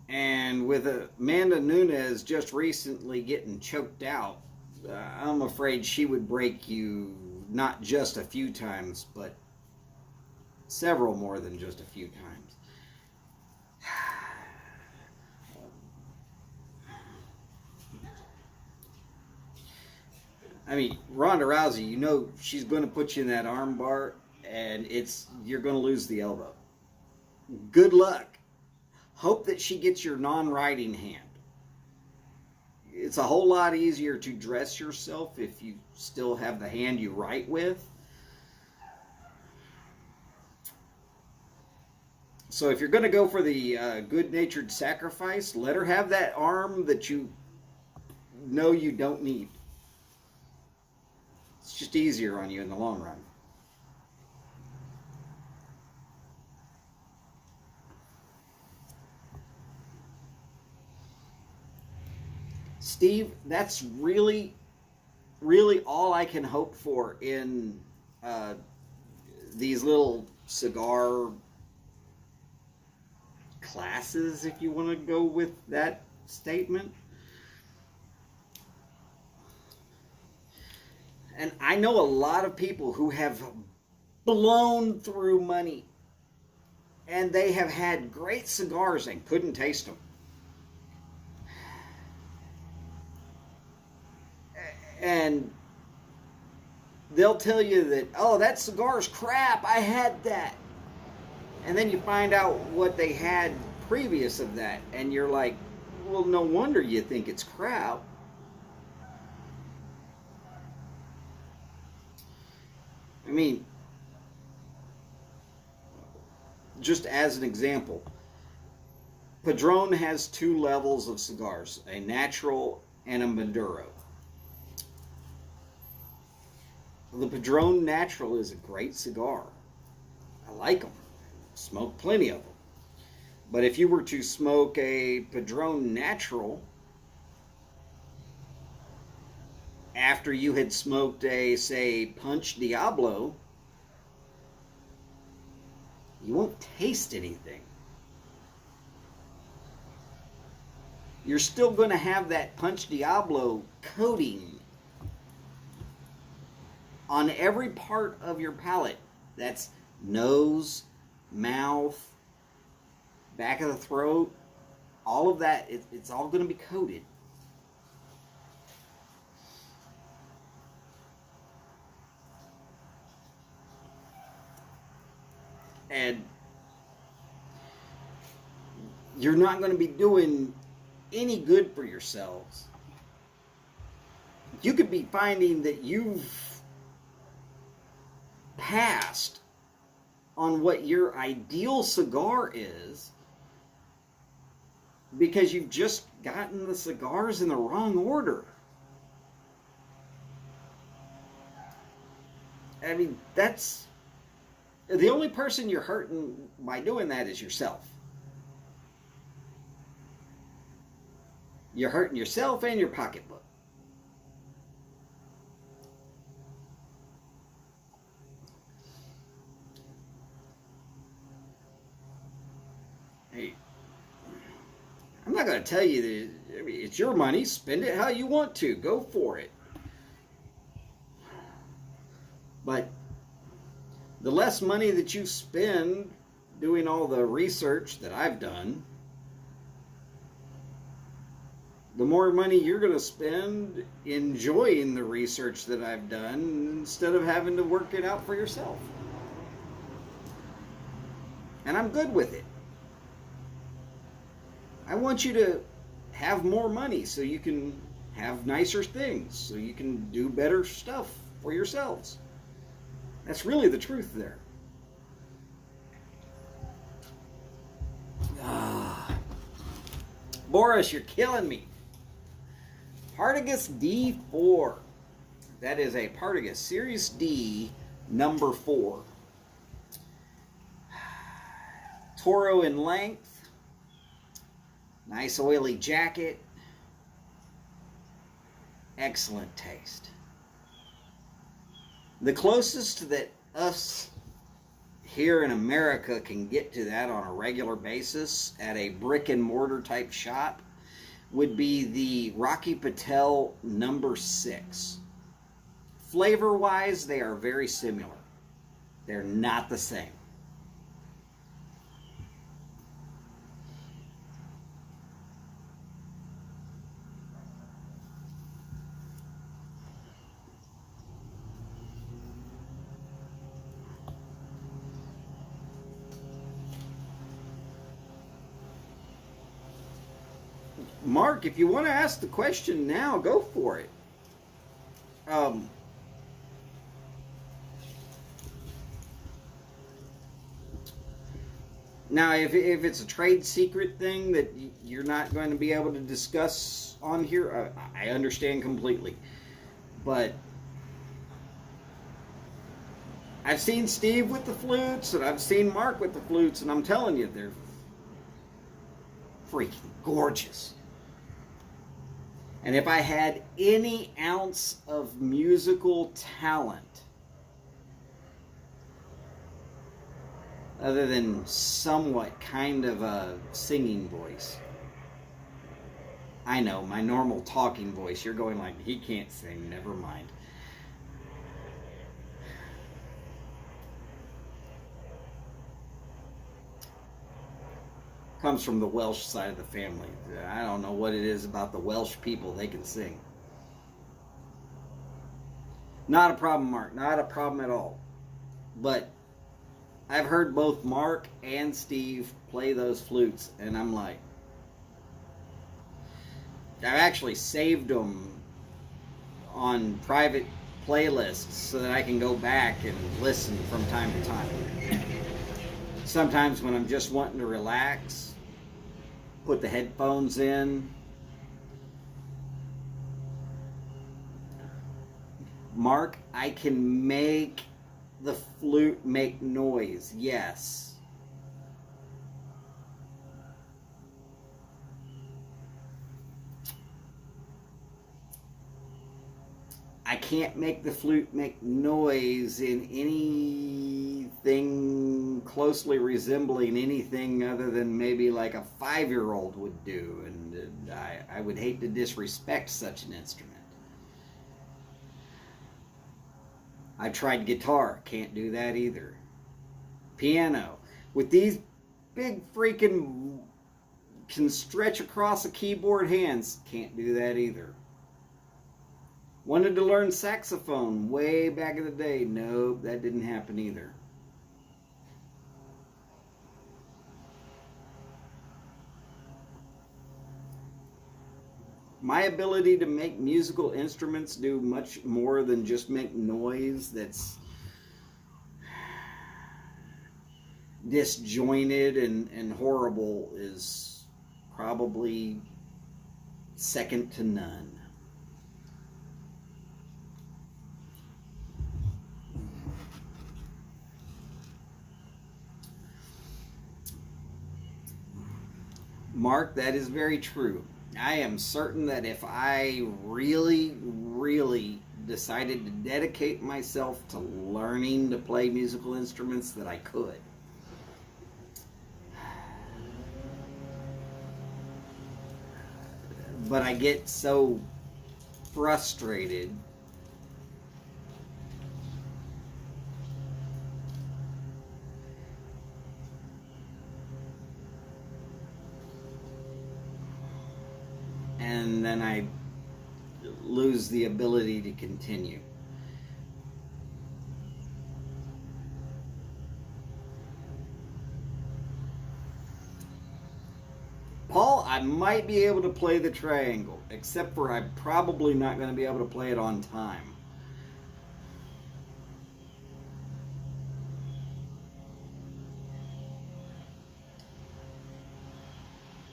And with Amanda Nunes just recently getting choked out, I'm afraid she would break you not just a few times, but several more than just a few times. I mean, Ronda Rousey, you know she's going to put you in that arm bar, and you're going to lose the elbow. Good luck. Hope that she gets your non-writing hand. It's a whole lot easier to dress yourself if you still have the hand you write with. So if you're going to go for the good-natured sacrifice, let her have that arm that you know you don't need. It's just easier on you in the long run. Steve, that's really, really all I can hope for in these little cigar classes, if you want to go with that statement. And I know a lot of people who have blown through money, and they have had great cigars and couldn't taste them. And they'll tell you that, oh, that cigar's crap, I had that. And then you find out what they had previous of that, and you're like, well, no wonder you think it's crap. I mean, just as an example, Padron has two levels of cigars, a natural and a Maduro. The Padron Natural is a great cigar. I like them. Smoke plenty of them. But if you were to smoke a Padron Natural after you had smoked a, say, Punch Diablo, you won't taste anything. You're still going to have that Punch Diablo coating on every part of your palate. That's nose, mouth, back of the throat, all of that, it's all going to be coated. And you're not going to be doing any good for yourselves. You could be finding that you've passed on what your ideal cigar is because you've just gotten the cigars in the wrong order. I mean, that's the only person you're hurting by doing that is yourself. You're hurting yourself and your pocketbook. Hey, I'm not going to tell you that, I mean, it's your money. Spend it how you want to. Go for it. But the less money that you spend doing all the research that I've done, the more money you're going to spend enjoying the research that I've done instead of having to work it out for yourself. And I'm good with it. I want you to have more money so you can have nicer things, so you can do better stuff for yourselves. That's really the truth there. Boris, you're killing me. Partagas D4. That is a Partagas Series D number 4. Toro in length. Nice oily jacket. Excellent taste. The closest that us here in America can get to that on a regular basis at a brick and mortar type shop would be the Rocky Patel number 6. Flavor wise, they are very similar. They're not the same. Mark, if you want to ask the question now, go for it. Now, if it's a trade secret thing that you're not going to be able to discuss on here, I understand completely. But I've seen Steve with the flutes, and I've seen Mark with the flutes, and I'm telling you, they're freaking gorgeous. And if I had any ounce of musical talent, other than somewhat kind of a singing voice, I know, my normal talking voice, you're going like, he can't sing, never mind. Comes from the Welsh side of the family. I don't know what it is about the Welsh people, they can sing. Not a problem, Mark, not a problem at all. But I've heard both Mark and Steve play those flutes, and I'm like, I've actually saved them on private playlists so that I can go back and listen from time to time. Sometimes when I'm just wanting to relax, put the headphones in. Mark, I can make the flute make noise, yes. I can't make the flute make noise in anything closely resembling anything other than maybe like a 5-year-old would do, and I would hate to disrespect such an instrument. I tried guitar, can't do that either. Piano, with these big freaking can stretch across a keyboard hands, can't do that either. Wanted to learn saxophone way back in the day. Nope, that didn't happen either. My ability to make musical instruments do much more than just make noise that's disjointed and horrible is probably second to none. Mark, that is very true. I am certain that if I really, really decided to dedicate myself to learning to play musical instruments, that I could. But I get so frustrated and then I lose the ability to continue. Paul, I might be able to play the triangle, except for I'm probably not going to be able to play it on time.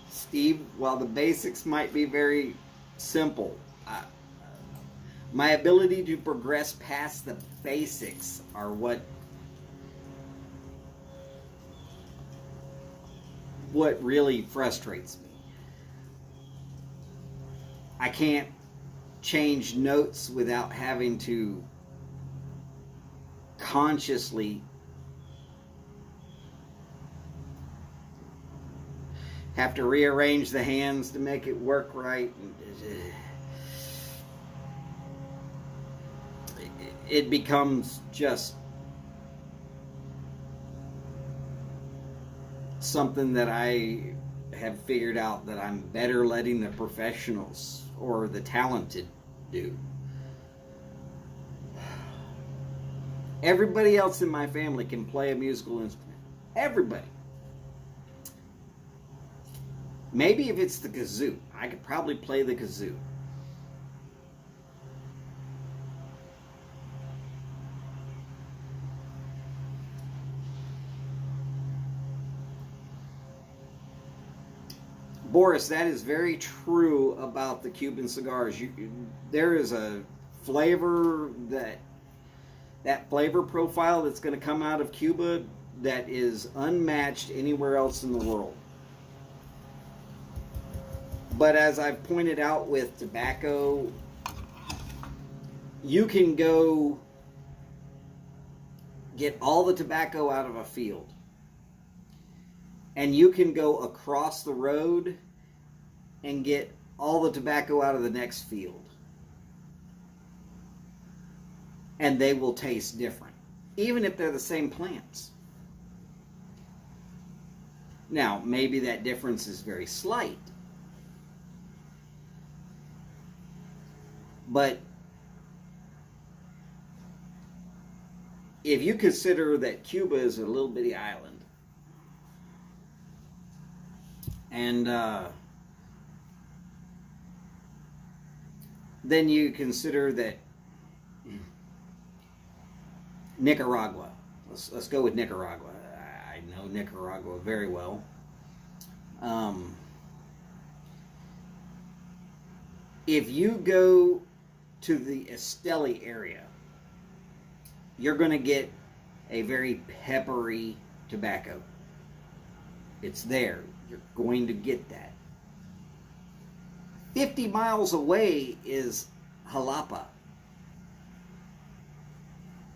Steve, while the basics might be very simple, my ability to progress past the basics are what really frustrates me. I can't change notes without having to consciously have to rearrange the hands to make it work right. It becomes just something that I have figured out that I'm better letting the professionals or the talented do. Everybody else in my family can play a musical instrument. Everybody. Maybe if it's the kazoo, I could probably play the kazoo. Boris, that is very true about the Cuban cigars. There is a flavor that flavor profile that's going to come out of Cuba that is unmatched anywhere else in the world. But as I've pointed out with tobacco, you can go get all the tobacco out of a field, and you can go across the road and get all the tobacco out of the next field. And they will taste different, even if they're the same plants. Now, maybe that difference is very slight. But if you consider that Cuba is a little bitty island, and then you consider that Nicaragua, let's go with Nicaragua. I know Nicaragua very well. If you go to the Esteli area, you're going to get a very peppery tobacco. It's there. You're going to get that. 50 miles away is Jalapa.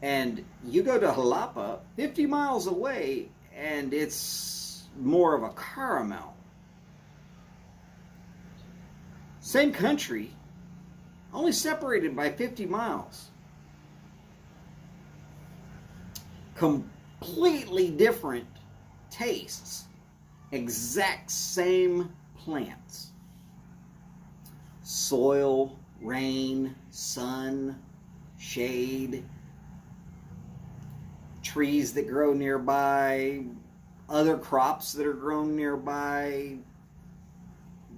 And you go to Jalapa, 50 miles away, and it's more of a caramel. Same country, only separated by 50 miles. Completely different tastes. Exact same plants. Soil, rain, sun, shade, trees that grow nearby, other crops that are grown nearby,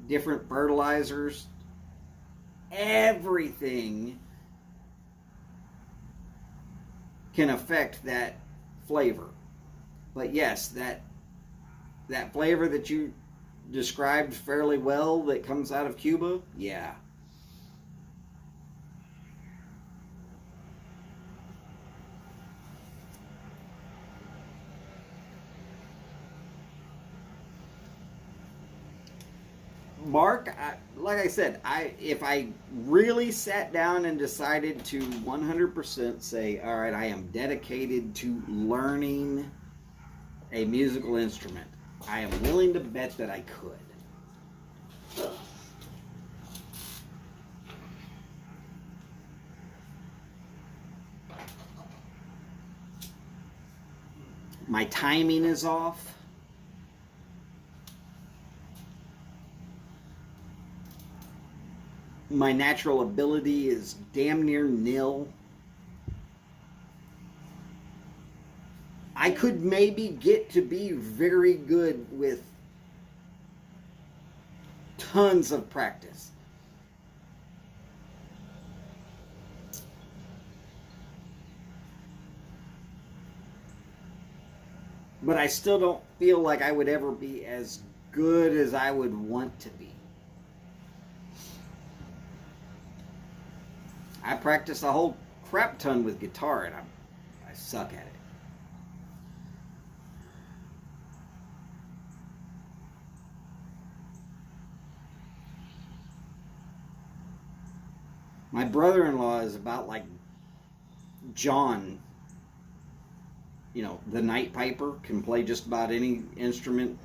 different fertilizers, everything can affect that flavor. But yes, that flavor that you described fairly well that comes out of Cuba, yeah. Mark, like I said, if I really sat down and decided to 100% say, all right, I am dedicated to learning a musical instrument, I am willing to bet that I could. My timing is off. My natural ability is damn near nil. I could maybe get to be very good with tons of practice. But I still don't feel like I would ever be as good as I would want to be. I practice a whole crap ton with guitar, and I suck at it. My brother-in-law is about like John, the Night Piper, can play just about any instrument.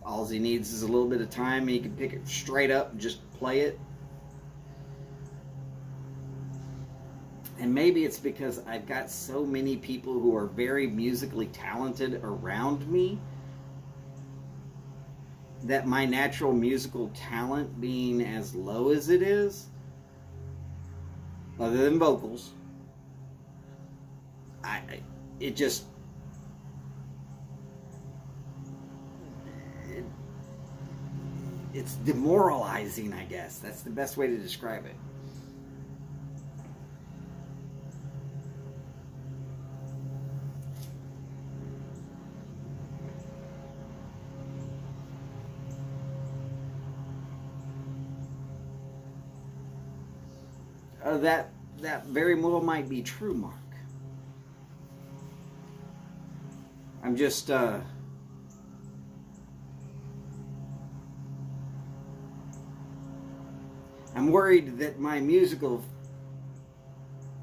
All he needs is a little bit of time, and he can pick it straight up and just play it. And maybe it's because I've got so many people who are very musically talented around me that my natural musical talent being as low as it is, other than vocals, it it's demoralizing, I guess. That's the best way to describe it. That very well might be true, Mark. I'm just I'm worried that my musical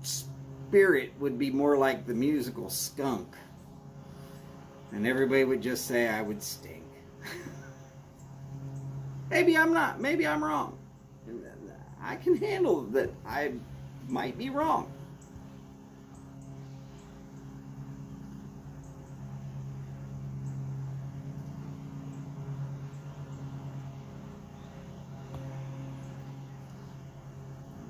spirit would be more like the musical skunk, and everybody would just say I would stink. Maybe I'm not. Maybe I'm wrong. I can handle that. I might be wrong.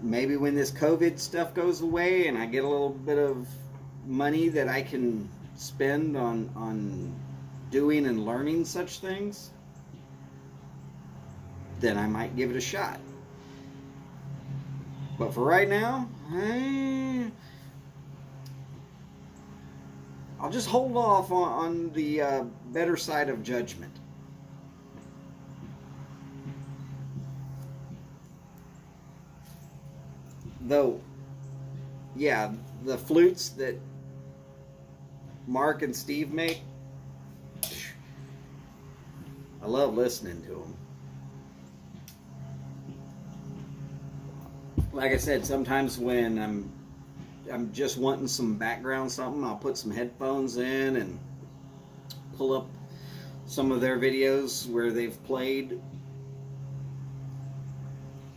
Maybe when this COVID stuff goes away and I get a little bit of money that I can spend on doing and learning such things, then I might give it a shot. But for right now, I'll just hold off on the better side of judgment. Though, yeah, the flutes that Mark and Steve make, I love listening to them. Like I said, sometimes when I'm just wanting some background something, I'll put some headphones in and pull up some of their videos where they've played,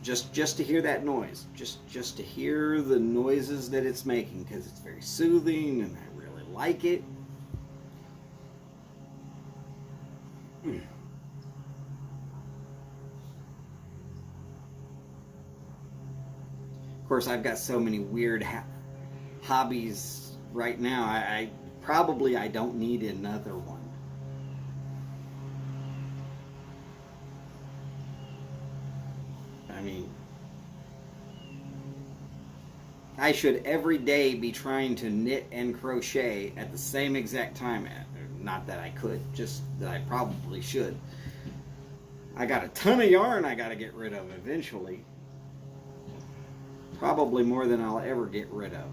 just to hear that noise, just to hear the noises that it's making, because it's very soothing and I really like it. Of course, I've got so many weird hobbies right now. I probably don't need another one. I mean, I should every day be trying to knit and crochet at the same exact time. Not that I could, just that I probably should. I got a ton of yarn I got to get rid of eventually. Probably more than I'll ever get rid of.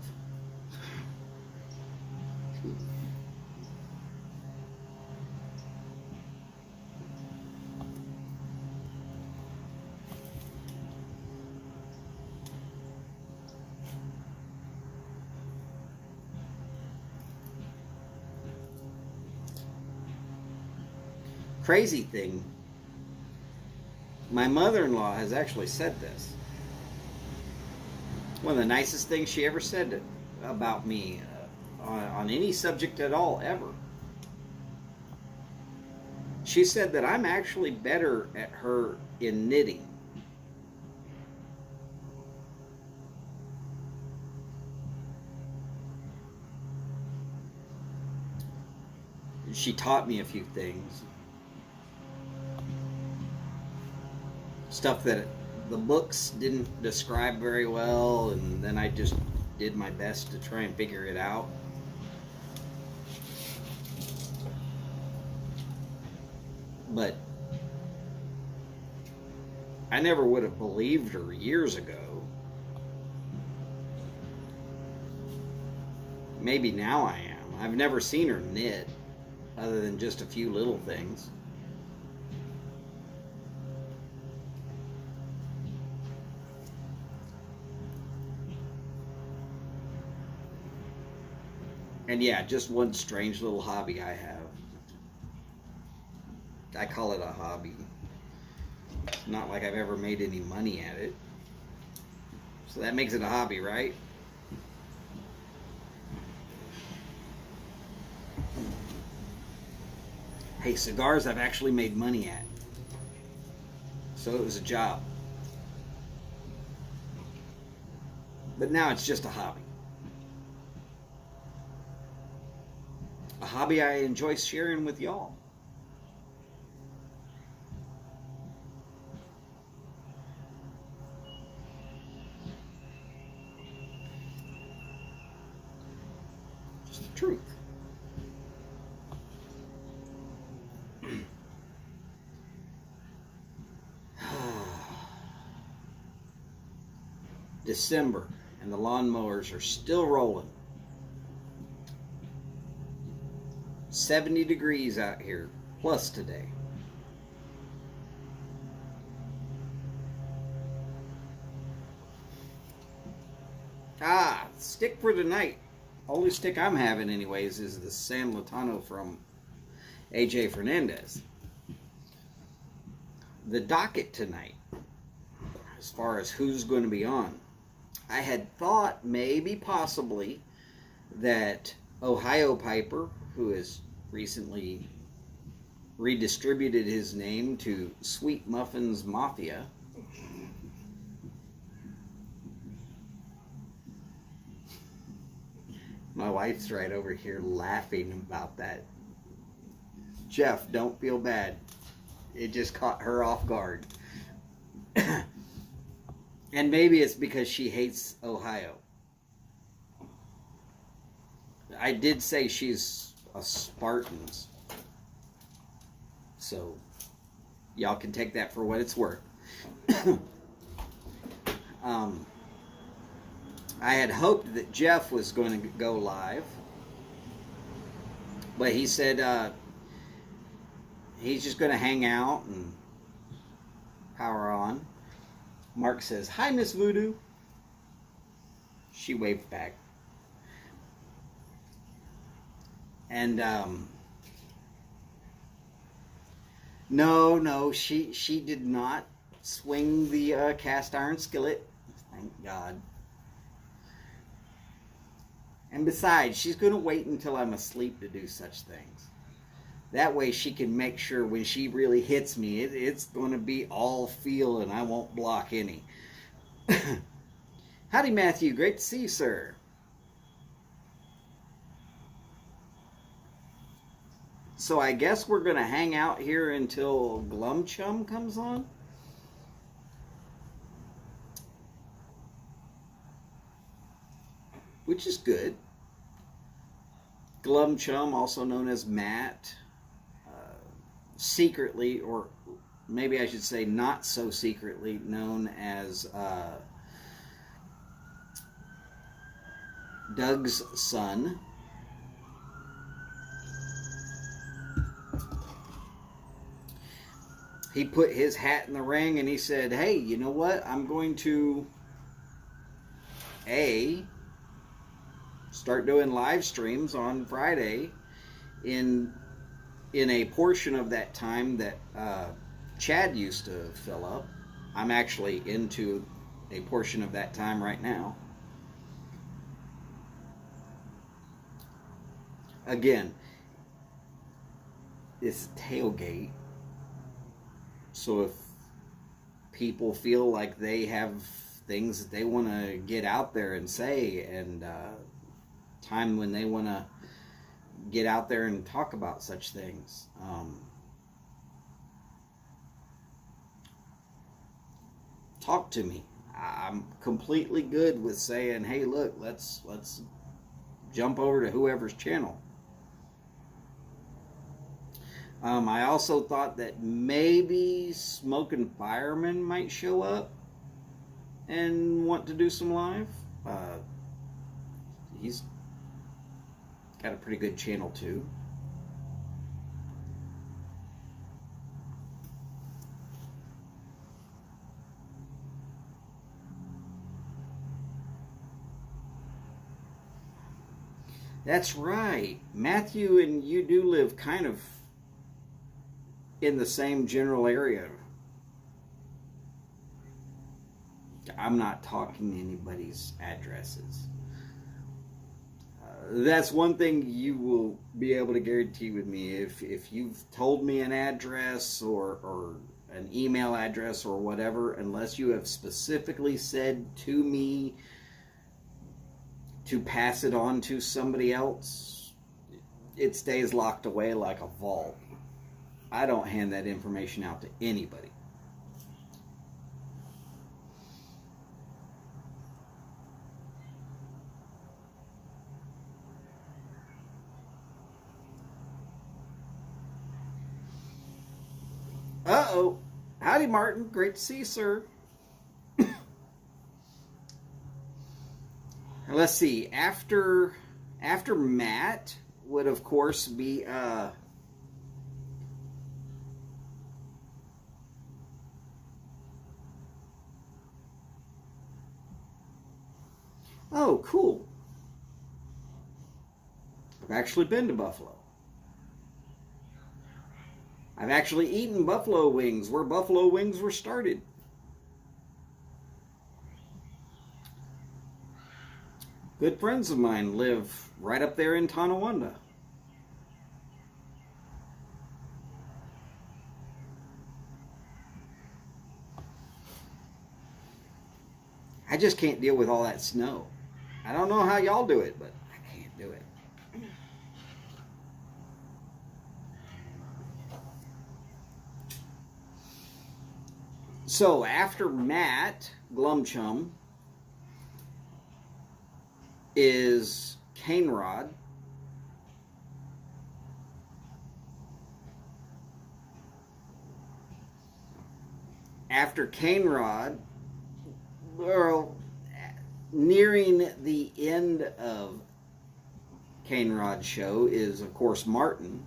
Crazy thing, my mother-in-law has actually said this. One of the nicest things she ever said about me on any subject at all, ever. She said that I'm actually better at her in knitting. She taught me a few things. Stuff that the books didn't describe very well, and then I just did my best to try and figure it out. But I never would have believed her years ago. Maybe now I am. I've never seen her knit, other than just a few little things. And yeah, just one strange little hobby I have. I call it a hobby. It's not like I've ever made any money at it. So that makes it a hobby, right? Hey, cigars I've actually made money at. So it was a job. But now it's just a hobby. A hobby I enjoy sharing with y'all. truth. December, and the lawnmowers are still rolling. 70 degrees out here, plus today. Stick for tonight. Only stick I'm having anyways is the San Latano from AJ Fernandez. The docket tonight, as far as who's going to be on, I had thought maybe possibly that Ohio Piper, who has recently redistributed his name to Sweet Muffins Mafia, my wife's right over here laughing about that. Jeff, don't feel bad. It just caught her off guard. And maybe it's because she hates Ohio. I did say she's a Spartans. So, y'all can take that for what it's worth. I had hoped that Jeff was going to go live. But he said he's just going to hang out and power on. Mark says, "Hi, Miss Voodoo." She waved back. And no, she did not swing the cast iron skillet. Thank God. And besides, she's going to wait until I'm asleep to do such things. That way she can make sure when she really hits me, it's going to be all feel and I won't block any. Howdy, Matthew. Great to see you, sir. So I guess we're going to hang out here until Glum Chum comes on. Which is good. Glum Chum, also known as Matt, secretly, or maybe I should say not so secretly, known as Doug's son. He put his hat in the ring and he said, "Hey, you know what? I'm going to start doing live streams on Friday in a portion of that time that Chad used to fill up. I'm actually into a portion of that time right now. Again, it's Tailgate. So if people feel like they have things that they want to get out there and say, and time when they want to get out there and talk about such things, talk to me. I'm completely good with saying, "Hey, look, let's jump over to whoever's channel." I also thought that maybe Smoking Fireman might show up and want to do some live. He's got a pretty good channel too. That's right. Matthew and you do live kind of in the same general area. I'm not talking anybody's addresses. That's one thing you will be able to guarantee with me. If you've told me an address or an email address or whatever, unless you have specifically said to me to pass it on to somebody else, it stays locked away like a vault. I don't hand that information out to anybody. Howdy, Martin. Great to see you, sir. Let's see. After Matt would, of course, be... Oh, cool. I've actually been to Buffalo. I've actually eaten buffalo wings where buffalo wings were started. Good friends of mine live right up there in Tonawanda. I just can't deal with all that snow. I don't know how y'all do it, but I can't do it. So after Matt, Glum Chum, is Cane Rod. After Cane Rod, well, nearing the end of Cane Rod's show is, of course, Martin.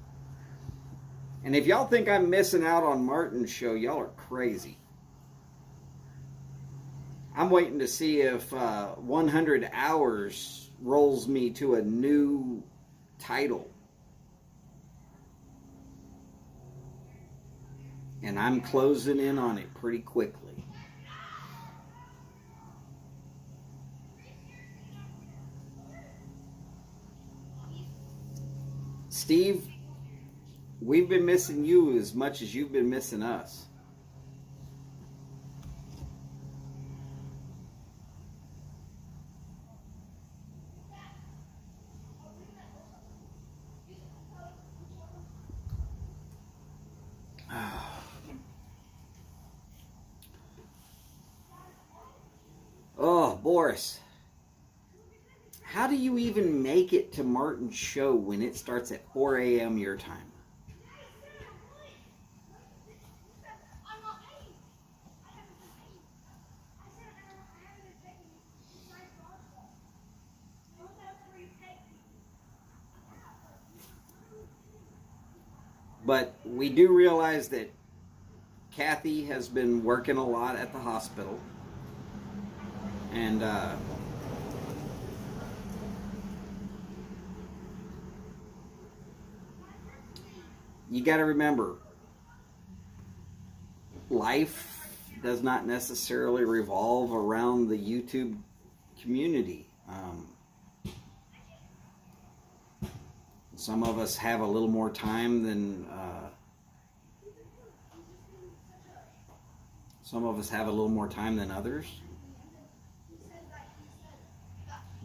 And if y'all think I'm missing out on Martin's show, y'all are crazy. I'm waiting to see if 100 Hours rolls me to a new title. And I'm closing in on it pretty quickly. Steve, we've been missing you as much as you've been missing us. Oh, Boris. How do you even make it to Martin's show when it starts at 4 a.m. your time? But we do realize that Kathy has been working a lot at the hospital. And you got to remember, life does not necessarily revolve around the YouTube community. Some of us have a little more time than others.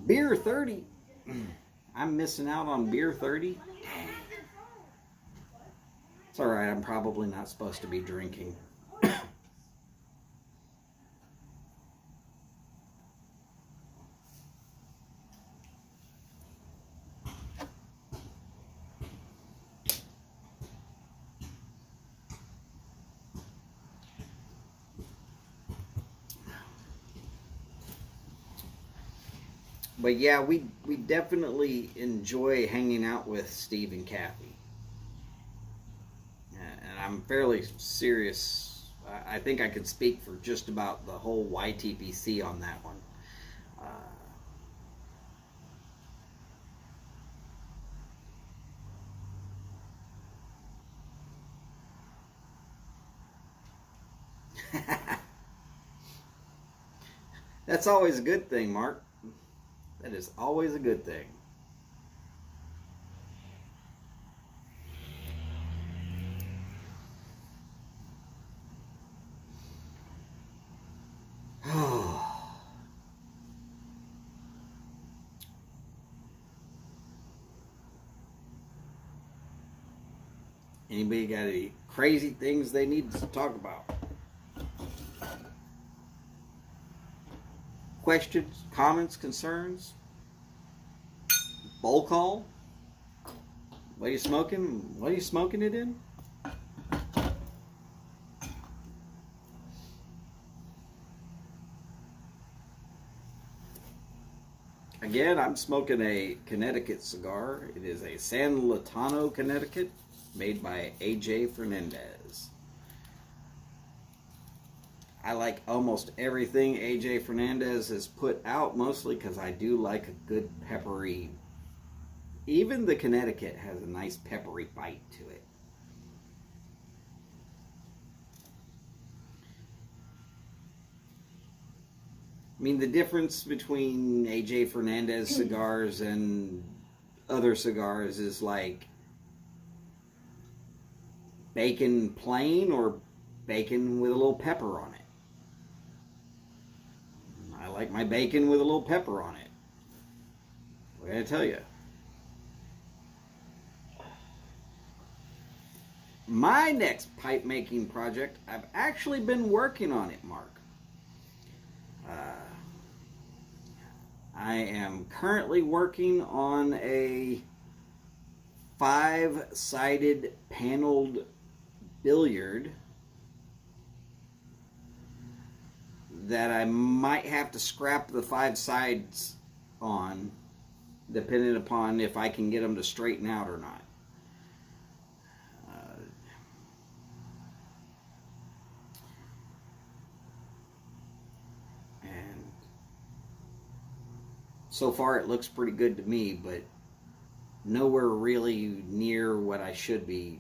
Beer 30. I'm missing out on beer 30. It's alright, I'm probably not supposed to be drinking. But yeah, we definitely enjoy hanging out with Steve and Kathy. And I'm fairly serious. I think I could speak for just about the whole YTPC on that one. That's always a good thing, Mark. That is always a good thing. Anybody got any crazy things they need to talk about? Questions, comments, concerns? Bowl call? What are you smoking? What are you smoking it in? Again, I'm smoking a Connecticut cigar. It is a San Latano, Connecticut, made by A.J. Fernandez. I like almost everything A.J. Fernandez has put out, mostly because I do like a good peppery. Even the Connecticut has a nice peppery bite to it. I mean, the difference between A.J. Fernandez cigars and other cigars is like bacon plain or bacon with a little pepper on it. I like my bacon with a little pepper on it. What did I tell you? My next pipe making project, I've actually been working on it, Mark. I am currently working on a 5-sided paneled billiard that I might have to scrap the 5 sides on, depending upon if I can get them to straighten out or not. So far it looks pretty good to me, but nowhere really near what I should be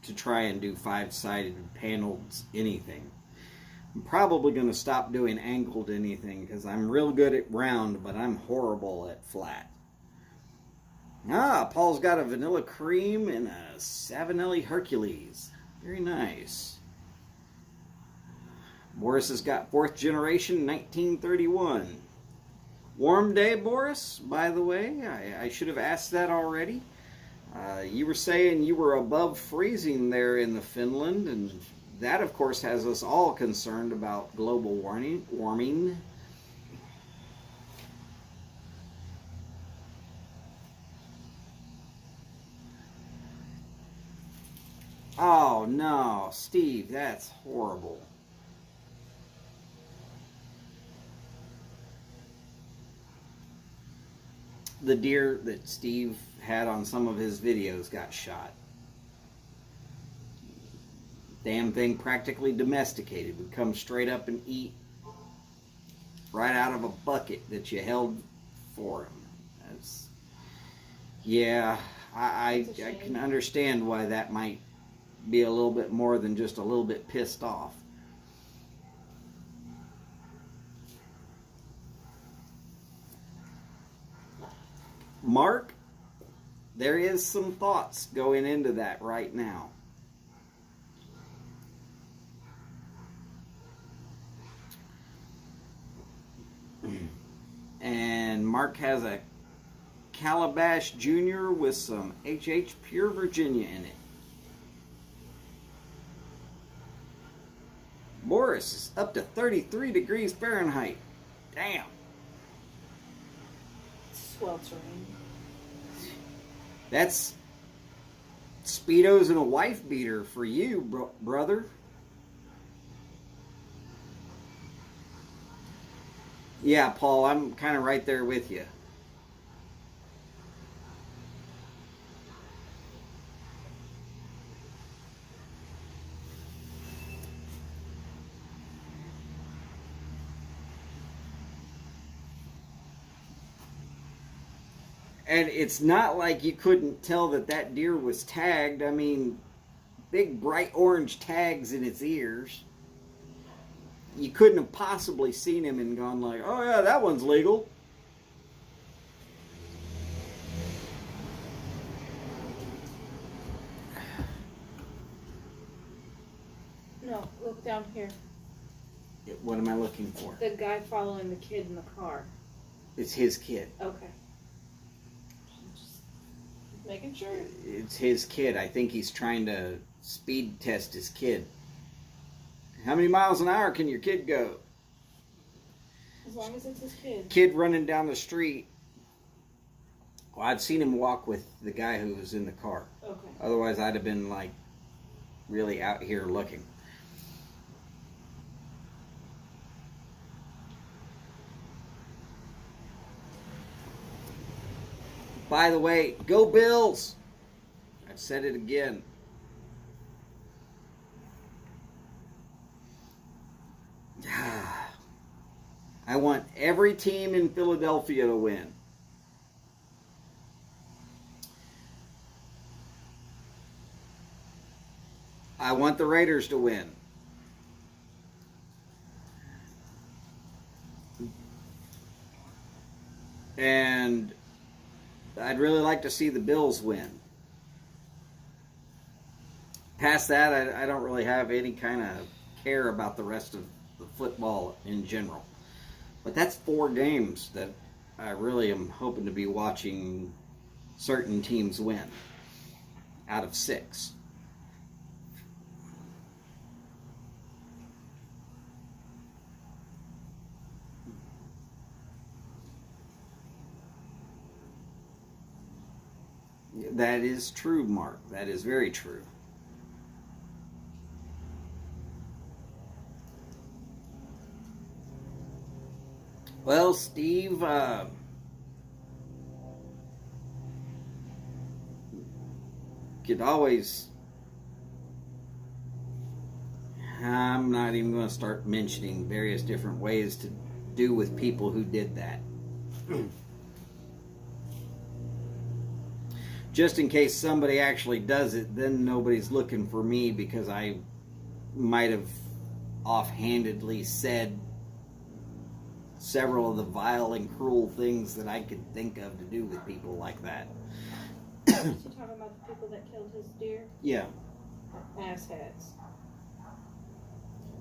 to try and do 5-sided paneled anything. I'm probably going to stop doing angled anything because I'm real good at round, but I'm horrible at flat. Paul's got a vanilla cream and a Savinelli Hercules. Very nice. Boris has got 4th generation 1931. Warm day, Boris, by the way. I should have asked that already. You were saying you were above freezing there in the Finland, and that, of course, has us all concerned about global warming. Oh, no, Steve, that's horrible. The deer that Steve had on some of his videos got shot. Damn thing practically domesticated. Would come straight up and eat right out of a bucket that you held for him. That's, yeah, I can understand why that might be a little bit more than just a little bit pissed off. Mark, there is some thoughts going into that right now. And Mark has a Calabash Junior with some HH Pure Virginia in it. Boris is up to 33 degrees Fahrenheit. Damn. Sweltering. That's Speedos and a wife beater for you, brother. Yeah, Paul, I'm kind of right there with you. And it's not like you couldn't tell that that deer was tagged. I mean, big bright orange tags in its ears. You couldn't have possibly seen him and gone like, oh yeah, that one's legal. No, look down here. What am I looking for? The guy following the kid in the car. It's his kid. Okay. Just making sure. It's his kid. I think he's trying to speed test his kid. How many miles an hour can your kid go? As long as it's his kid. Kid running down the street. Well, I'd seen him walk with the guy who was in the car. Okay. Otherwise, I'd have been like really out here looking. By the way, go Bills! I've said it again. I want every team in Philadelphia to win. I want the Raiders to win. And I'd really like to see the Bills win. Past that, I don't really have any kind of care about the rest of the football in general. But that's 4 games that I really am hoping to be watching certain teams win out of 6. That is true, Mark. That is very true. Well, Steve, could always... I'm not even going to start mentioning various different ways to do with people who did that. Just in case somebody actually does it, then nobody's looking for me because I might have offhandedly said several of the vile and cruel things that I could think of to do with people like that. You talking about the people that killed his deer? Yeah. Asshats.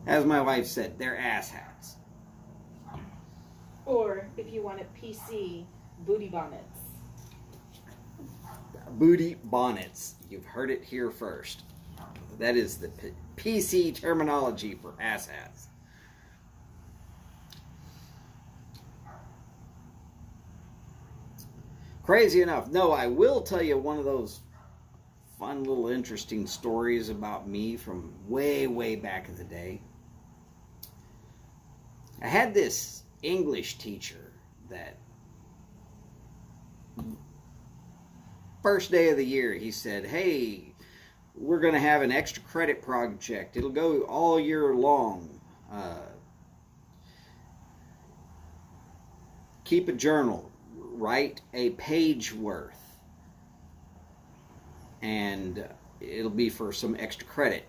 As my wife said, they're asshats. Or, if you want it PC, booty bonnets. Booty bonnets. You've heard it here first. That is the PC terminology for asshats. Crazy enough. No, I will tell you one of those fun little interesting stories about me from way, way back in the day. I had this English teacher that first day of the year he said, hey, we're going to have an extra credit project. It'll go all year long. Keep a journal. Write a page worth. And it'll be for some extra credit.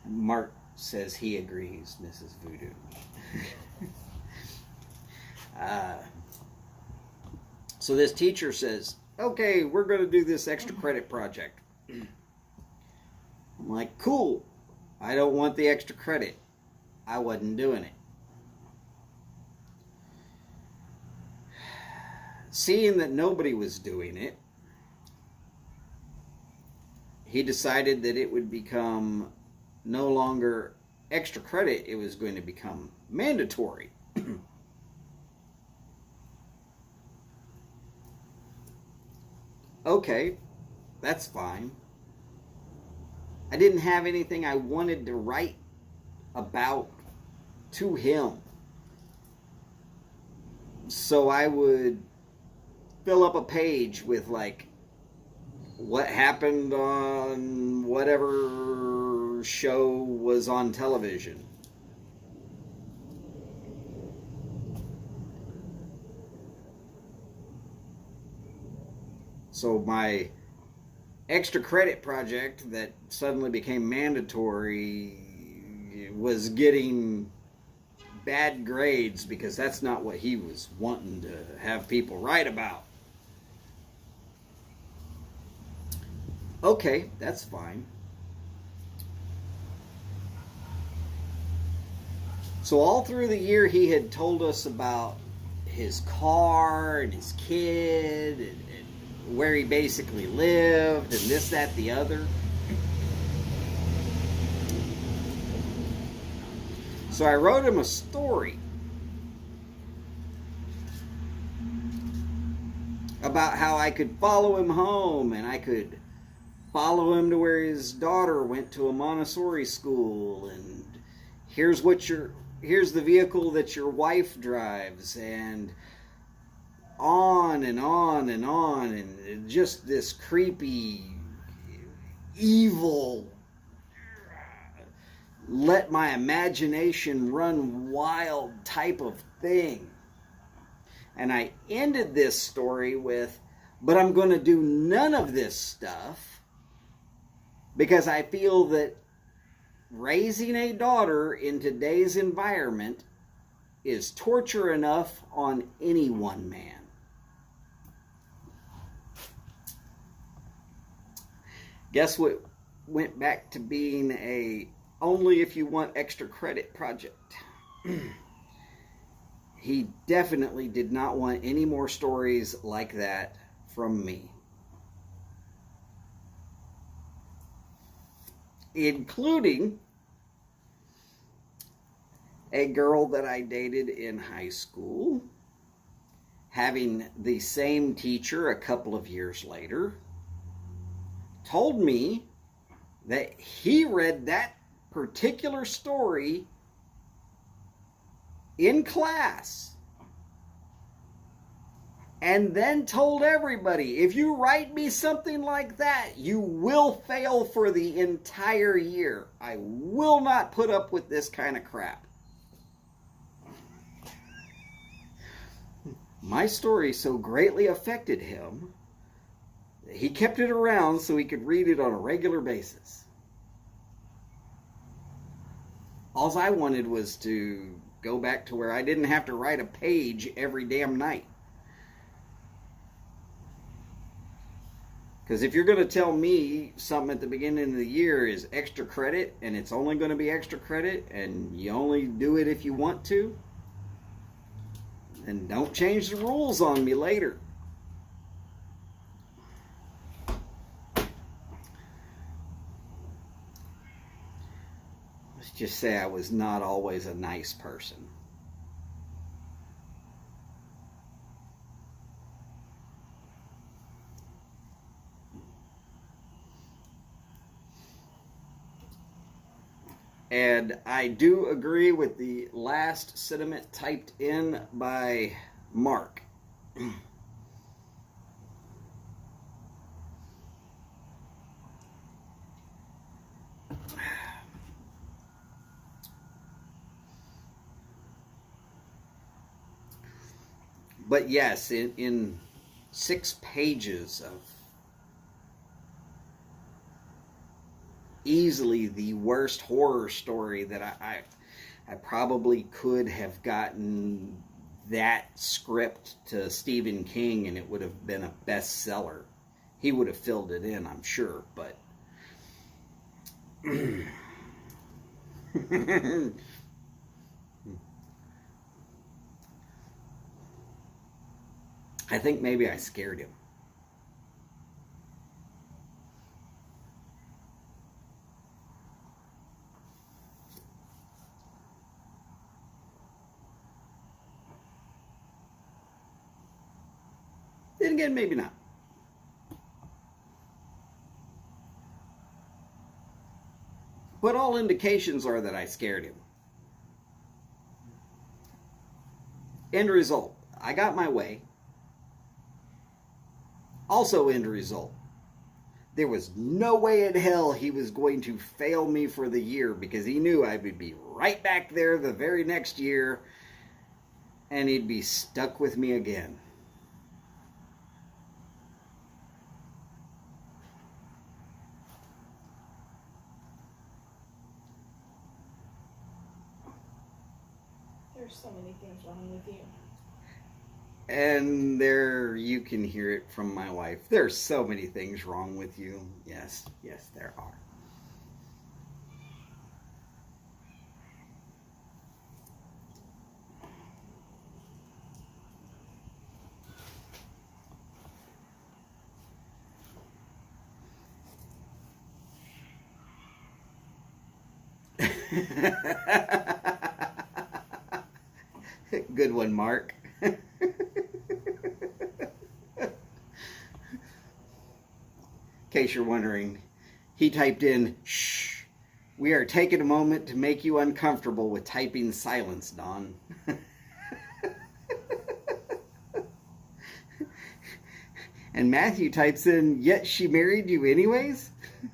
Mark says he agrees, Mrs. Voodoo. So this teacher says, okay, we're going to do this extra credit project. I'm like, cool. I don't want the extra credit. I wasn't doing it. Seeing that nobody was doing it, he decided that it would become no longer extra credit, it was going to become mandatory. Okay, that's fine. I didn't have anything I wanted to write about to him. So I would fill up a page with like what happened on whatever show was on television. So my extra credit project that suddenly became mandatory was getting bad grades because that's not what he was wanting to have people write about. Okay, that's fine. So all through the year he had told us about his car and his kid and where he basically lived and this, that, the other. So I wrote him a story about how I could follow him home and I could follow him to where his daughter went to a Montessori school, and here's the vehicle that your wife drives, and on and on and on, and just this creepy, evil, let my imagination run wild type of thing. And I ended this story with, but I'm going to do none of this stuff because I feel that raising a daughter in today's environment is torture enough on any one man. Guess what went back to being a only if you want extra credit project. He definitely did not want any more stories like that from me. Including a girl that I dated in high school, having the same teacher a couple of years later, told me that he read that particular story in class and then told everybody, if you write me something like that, you will fail for the entire year. I will not put up with this kind of crap. My story so greatly affected him that he kept it around so he could read it on a regular basis. All I wanted was to go back to where I didn't have to write a page every damn night. Because if you're going to tell me something at the beginning of the year is extra credit, and it's only going to be extra credit, and you only do it if you want to, then don't change the rules on me later. Let's just say I was not always a nice person. And I do agree with the last sentiment typed in by Mark. But yes, in 6 pages of easily the worst horror story that I probably could have gotten that script to Stephen King and it would have been a bestseller. He would have filled it in, I'm sure, but I think maybe I scared him. Then again, maybe not. But all indications are that I scared him. End result, I got my way. Also end result, there was no way in hell he was going to fail me for the year because he knew I would be right back there the very next year and he'd be stuck with me again. There's so many things wrong with you. And there, you can hear it from my wife. There's so many things wrong with you. Yes, yes, there are. Good one, Mark. In case you're wondering, he typed in, "Shh, we are taking a moment to make you uncomfortable with typing silence, Don." And Matthew types in, yet she married you anyways?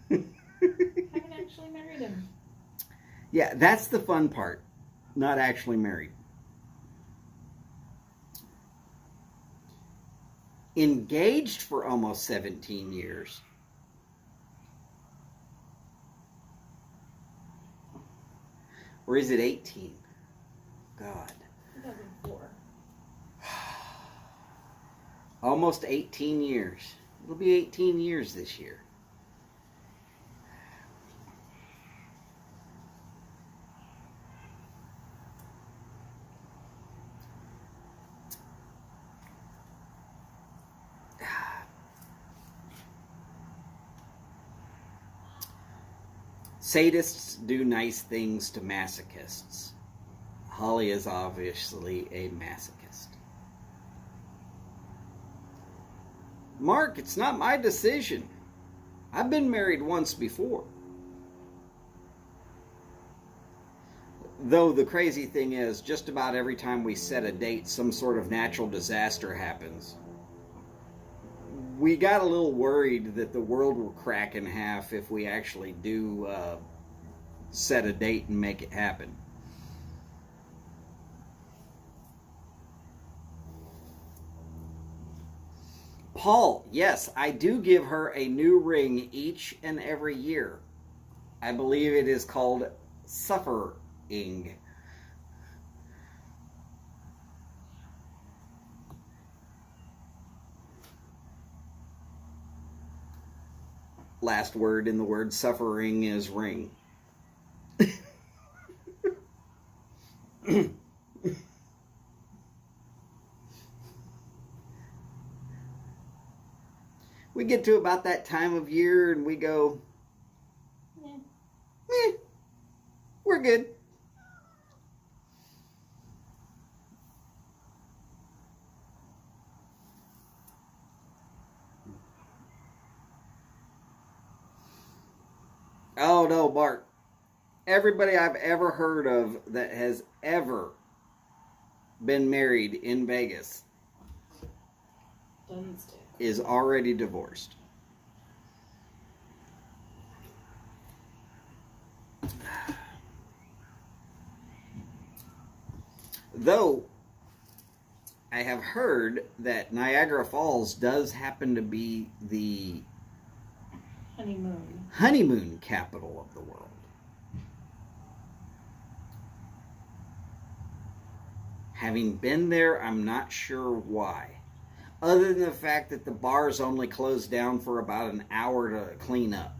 Haven't actually married him. Yeah, that's the fun part. Not actually married. Engaged for almost 17 years. Or is it 18? God. 2004. Almost 18 years. It'll be 18 years this year. Sadists do nice things to masochists. Holly is obviously a masochist. Mark, it's not my decision. I've been married once before. Though the crazy thing is, just about every time we set a date, some sort of natural disaster happens. We got a little worried that the world will crack in half if we actually do set a date and make it happen. Paul, yes, I do give her a new ring each and every year. I believe it is called suffering. Last word in the word suffering is ring. We get to about that time of year and we go, we're good. Oh no, Bart. Everybody I've ever heard of that has ever been married in Vegas is already divorced. Though I have heard that Niagara Falls does happen to be the honeymoon capital of the world. Having been there, I'm not sure why. Other than the fact that the bars only close down for about an hour to clean up.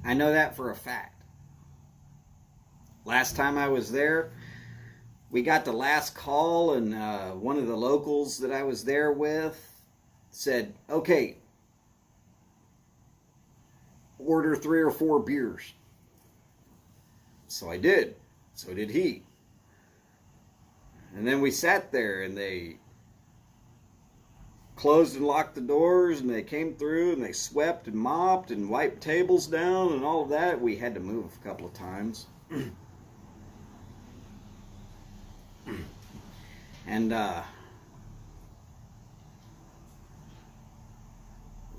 I know that for a fact. Last time I was there, we got the last call, and one of the locals that I was there with said, okay, order 3 or 4 beers. So I did. So did he. And then we sat there and they closed and locked the doors and they came through and they swept and mopped and wiped tables down and all of that. We had to move a couple of times. And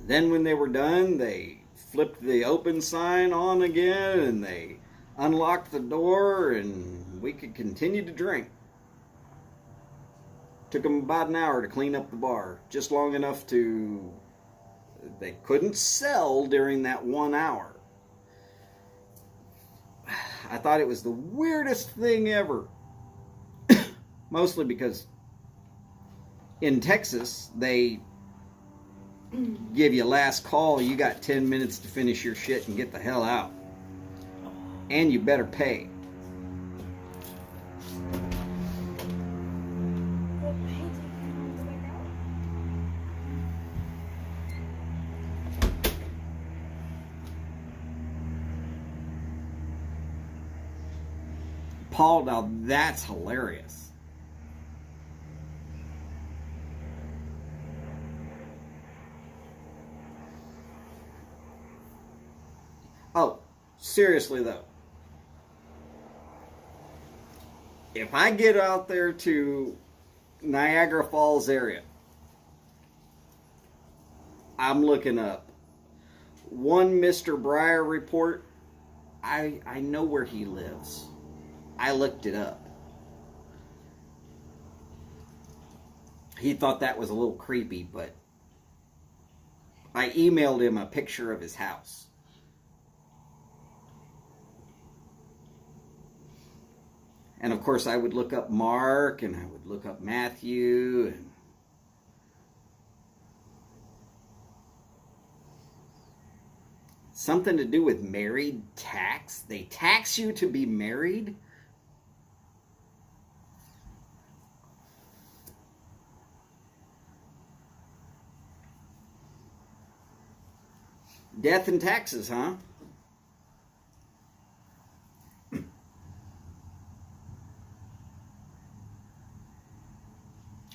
then when they were done, they flipped the open sign on again and they unlocked the door and we could continue to drink. Took them about an hour to clean up the bar, just long enough to... They couldn't sell during that 1 hour. I thought it was the weirdest thing ever. Mostly because in Texas, they give you last call. You got 10 minutes to finish your shit and get the hell out. And you better pay. Paul, now that's hilarious. Oh, seriously though, if I get out there to Niagara Falls area, I'm looking up one Mr. Breyer report. I know where he lives. I looked it up. He thought that was a little creepy, but I emailed him a picture of his house. And of course, I would look up Mark and I would look up Matthew. And something to do with married tax. They tax you to be married? Death and taxes, huh?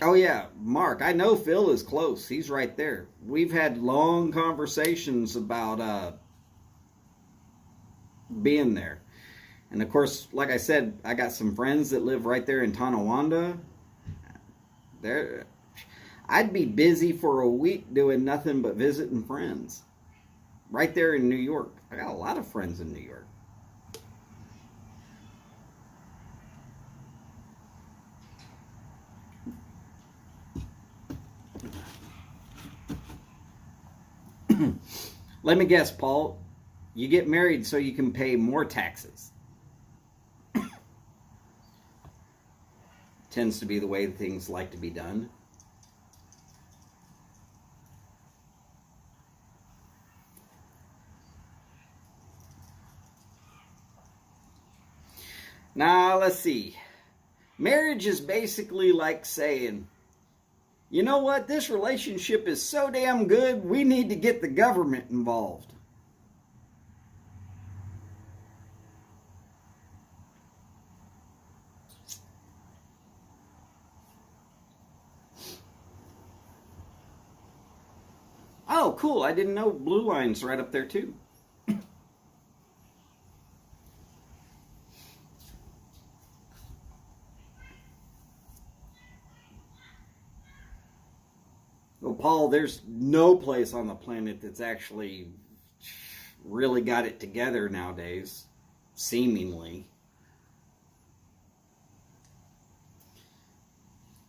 Oh yeah, Mark, I know Phil is close. He's right there. We've had long conversations about being there. And of course, like I said, I got some friends that live right there in Tonawanda. I'd be busy for a week doing nothing but visiting friends. Right there in New York. I got a lot of friends in New York. Let me guess, Paul. You get married so you can pay more taxes. Tends to be the way things like to be done. Now, let's see. Marriage is basically like saying, you know what? This relationship is so damn good, we need to get the government involved. Oh, cool. I didn't know Blue Line's right up there, too. Well, Paul, there's no place on the planet that's actually really got it together nowadays, seemingly.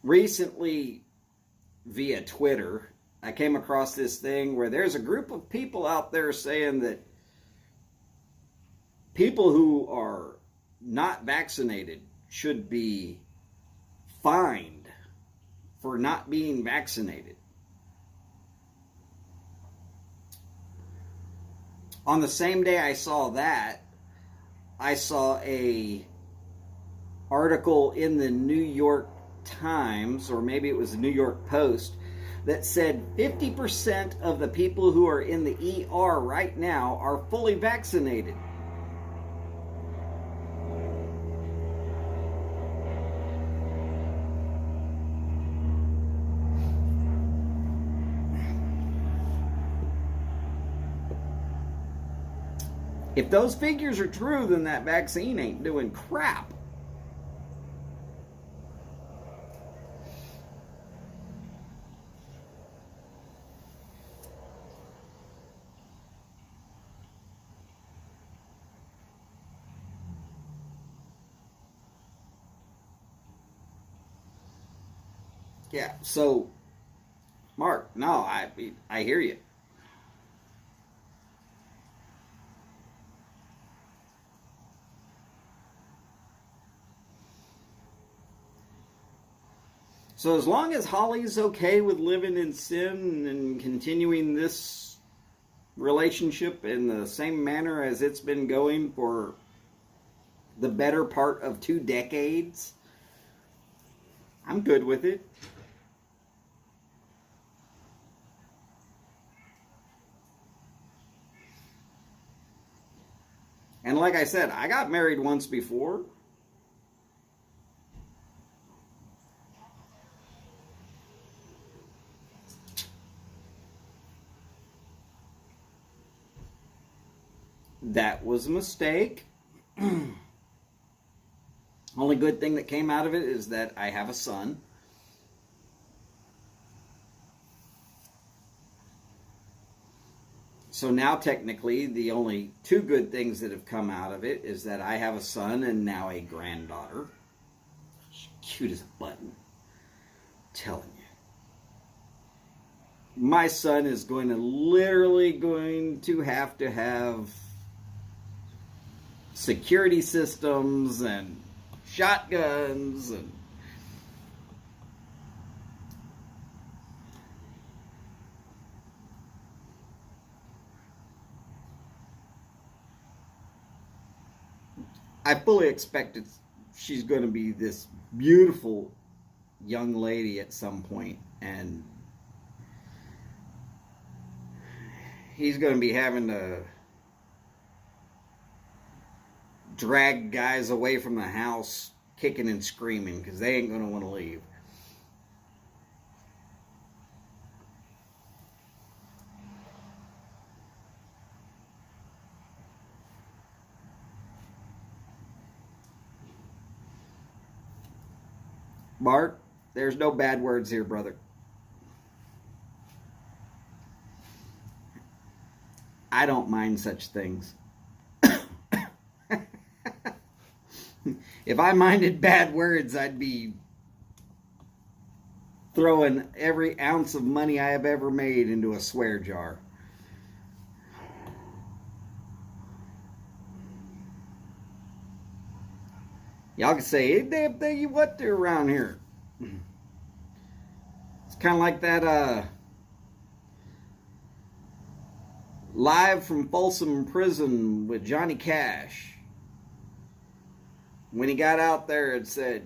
Recently, via Twitter, I came across this thing where there's a group of people out there saying that people who are not vaccinated should be fined for not being vaccinated. On the same day I saw that, I saw a article in the New York Times, or maybe it was the New York Post, that said 50% of the people who are in the ER right now are fully vaccinated. If those figures are true, then that vaccine ain't doing crap. Yeah, so, Mark, no, I hear you. So as long as Holly's okay with living in sin and continuing this relationship in the same manner as it's been going for the better part of 2 decades, I'm good with it. And like I said, I got married once before. That was a mistake. Only good thing that came out of it is that I have a son. So now technically the only two good things that have come out of it is that I have a son and now a granddaughter. She's cute as a button. I'm telling you. My son is literally going to have security systems and shotguns and I fully expect she's going to be this beautiful young lady at some point, and he's going to be having to drag guys away from the house kicking and screaming because they ain't going to want to leave. Mark, there's no bad words here, brother. I don't mind such things. If I minded bad words, I'd be throwing every ounce of money I have ever made into a swear jar. Y'all can say any damn thing you want to around here. It's kind of like that Live from Folsom Prison with Johnny Cash. When he got out there, it said,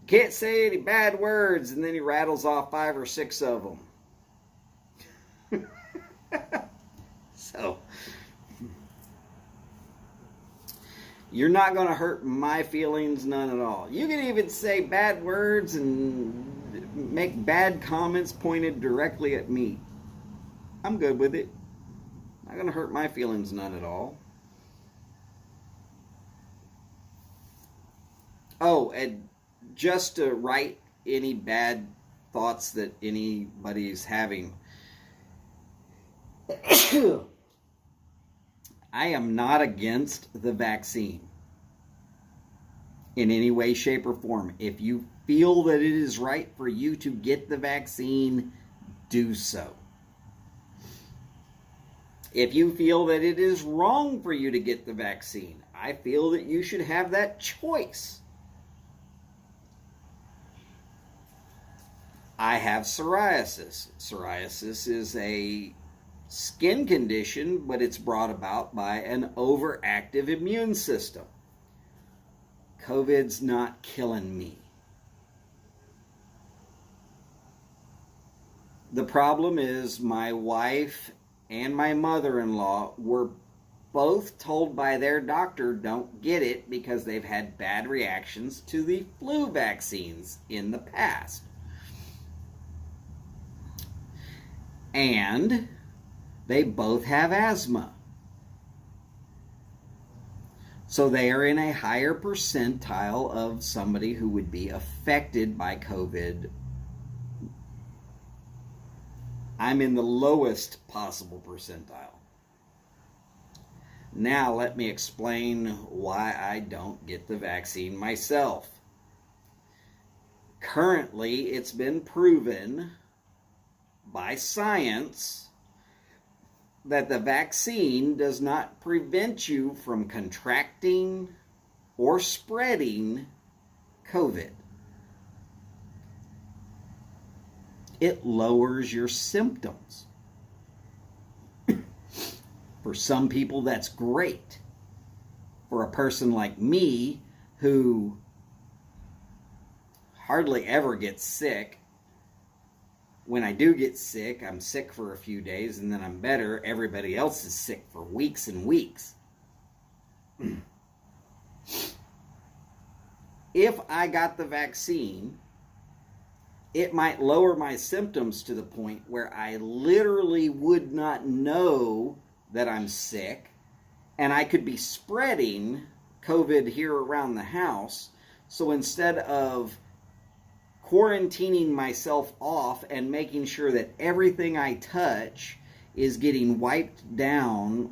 "You can't say any bad words," and then he rattles off 5 or 6 of them. So, you're not going to hurt my feelings none at all. You can even say bad words and make bad comments pointed directly at me. I'm good with it. Not going to hurt my feelings none at all. Oh, and just to right any bad thoughts that anybody's having, I am not against the vaccine in any way, shape, or form. If you feel that it is right for you to get the vaccine, do so. If you feel that it is wrong for you to get the vaccine, I feel that you should have that choice. I have psoriasis. Psoriasis is a skin condition, but it's brought about by an overactive immune system. COVID's not killing me. The problem is my wife and my mother-in-law were both told by their doctor don't get it because they've had bad reactions to the flu vaccines in the past. And they both have asthma. So they are in a higher percentile of somebody who would be affected by COVID. I'm in the lowest possible percentile. Now let me explain why I don't get the vaccine myself. Currently, it's been proven by science that the vaccine does not prevent you from contracting or spreading COVID. It lowers your symptoms. For some people, that's great. For a person like me, who hardly ever gets sick, when I do get sick, I'm sick for a few days and then I'm better. Everybody else is sick for weeks and weeks. If I got the vaccine, it might lower my symptoms to the point where I literally would not know that I'm sick, and I could be spreading COVID here around the house So instead of quarantining myself off and making sure that everything I touch is getting wiped down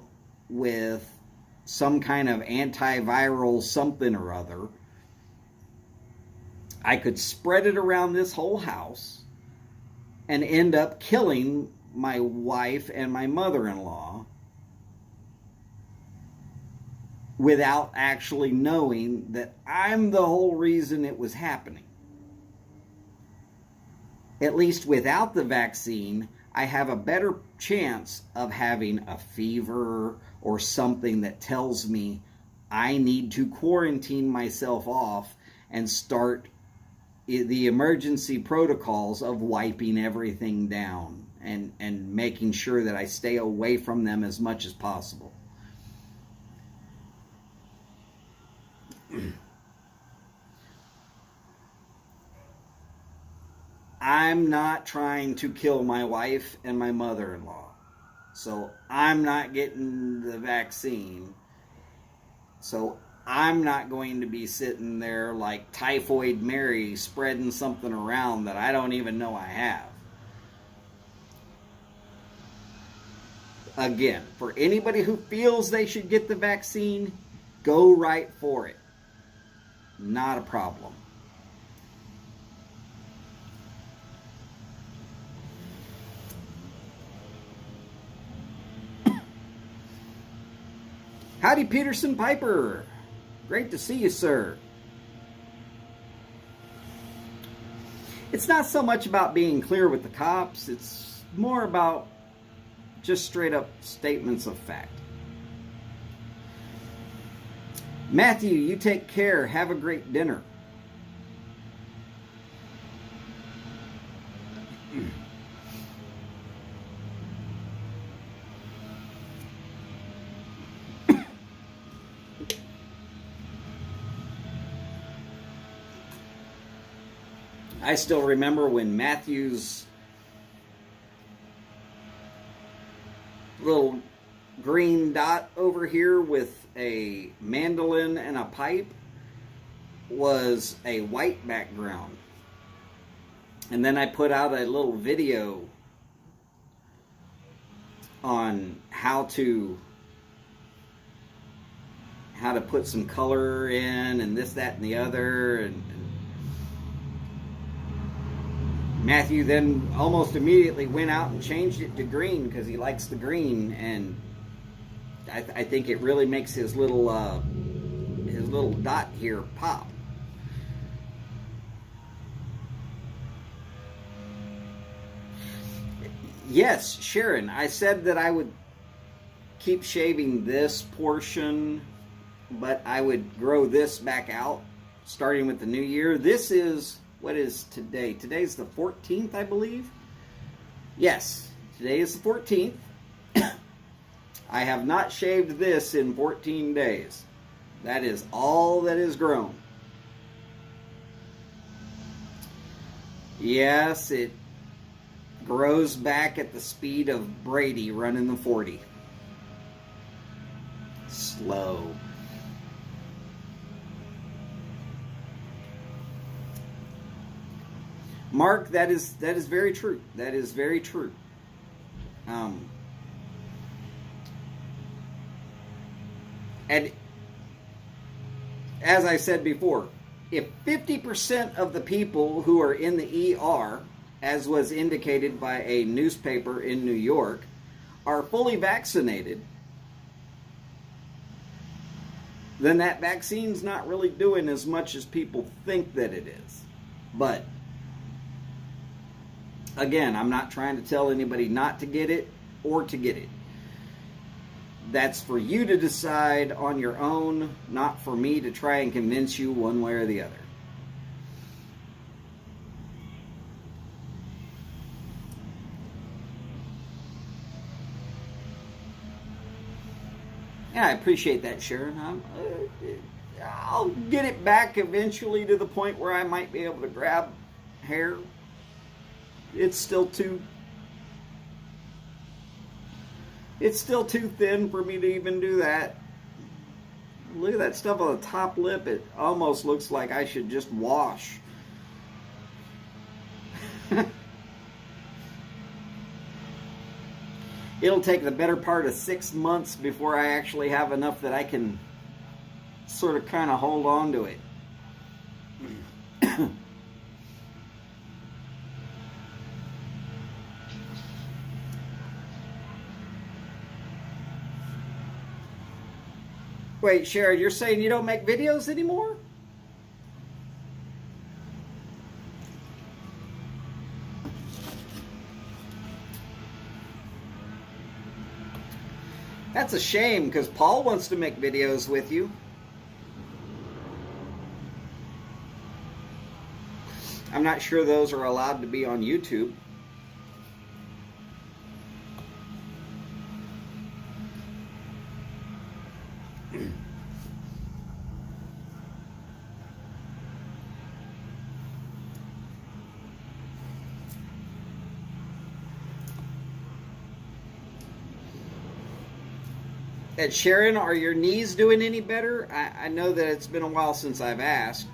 with some kind of antiviral something or other, I could spread it around this whole house and end up killing my wife and my mother-in-law without actually knowing that I'm the whole reason it was happening. At least without the vaccine, I have a better chance of having a fever or something that tells me I need to quarantine myself off and start the emergency protocols of wiping everything down and making sure that I stay away from them as much as possible. I'm not trying to kill my wife and my mother-in-law. So I'm not getting the vaccine. So I'm not going to be sitting there like Typhoid Mary spreading something around that I don't even know I have. Again, for anybody who feels they should get the vaccine, go right for it. Not a problem. Howdy, Peterson Piper. Great to see you, sir. It's not so much about being clear with the cops. It's more about just straight up statements of fact. Matthew, you take care. Have a great dinner. I still remember when Matthew's little green dot over here with a mandolin and a pipe was a white background. And then I put out a little video on how to put some color in and this, that, and the other. And Matthew then almost immediately went out and changed it to green because he likes the green, and I think it really makes his little dot here pop. Yes, Sharon, I said that I would keep shaving this portion, but I would grow this back out starting with the new year. This is, what is today? Today's the 14th, I believe. Yes, today is the 14th. I have not shaved this in 14 days. That is all that is grown. Yes, it grows back at the speed of Brady running the 40. Slow. Mark, that is very true. That is very true. And as I said before, if 50% of the people who are in the ER, as was indicated by a newspaper in New York, are fully vaccinated, then that vaccine's not really doing as much as people think that it is. But again, I'm not trying to tell anybody not to get it or to get it. That's for you to decide on your own, not for me to try and convince you one way or the other. Yeah, I appreciate that, Sharon. I'll get it back eventually to the point where I might be able to grab hair. It's still too thin for me to even do that. Look at that stuff on the top lip. It almost looks like I should just wash. It'll take the better part of 6 months before I actually have enough that I can sort of kind of hold on to it. Wait, Sharon, you're saying you don't make videos anymore? That's a shame, because Paul wants to make videos with you. I'm not sure those are allowed to be on YouTube. And Sharon, are your knees doing any better? I know that it's been a while since I've asked.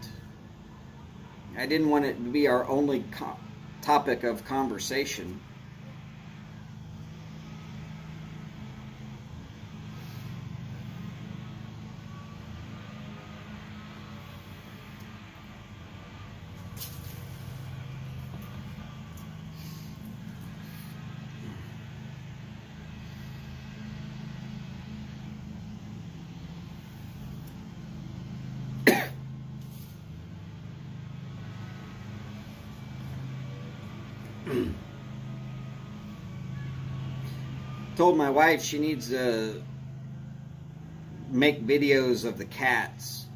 I didn't want it to be our only topic of conversation. Told my wife she needs to make videos of the cats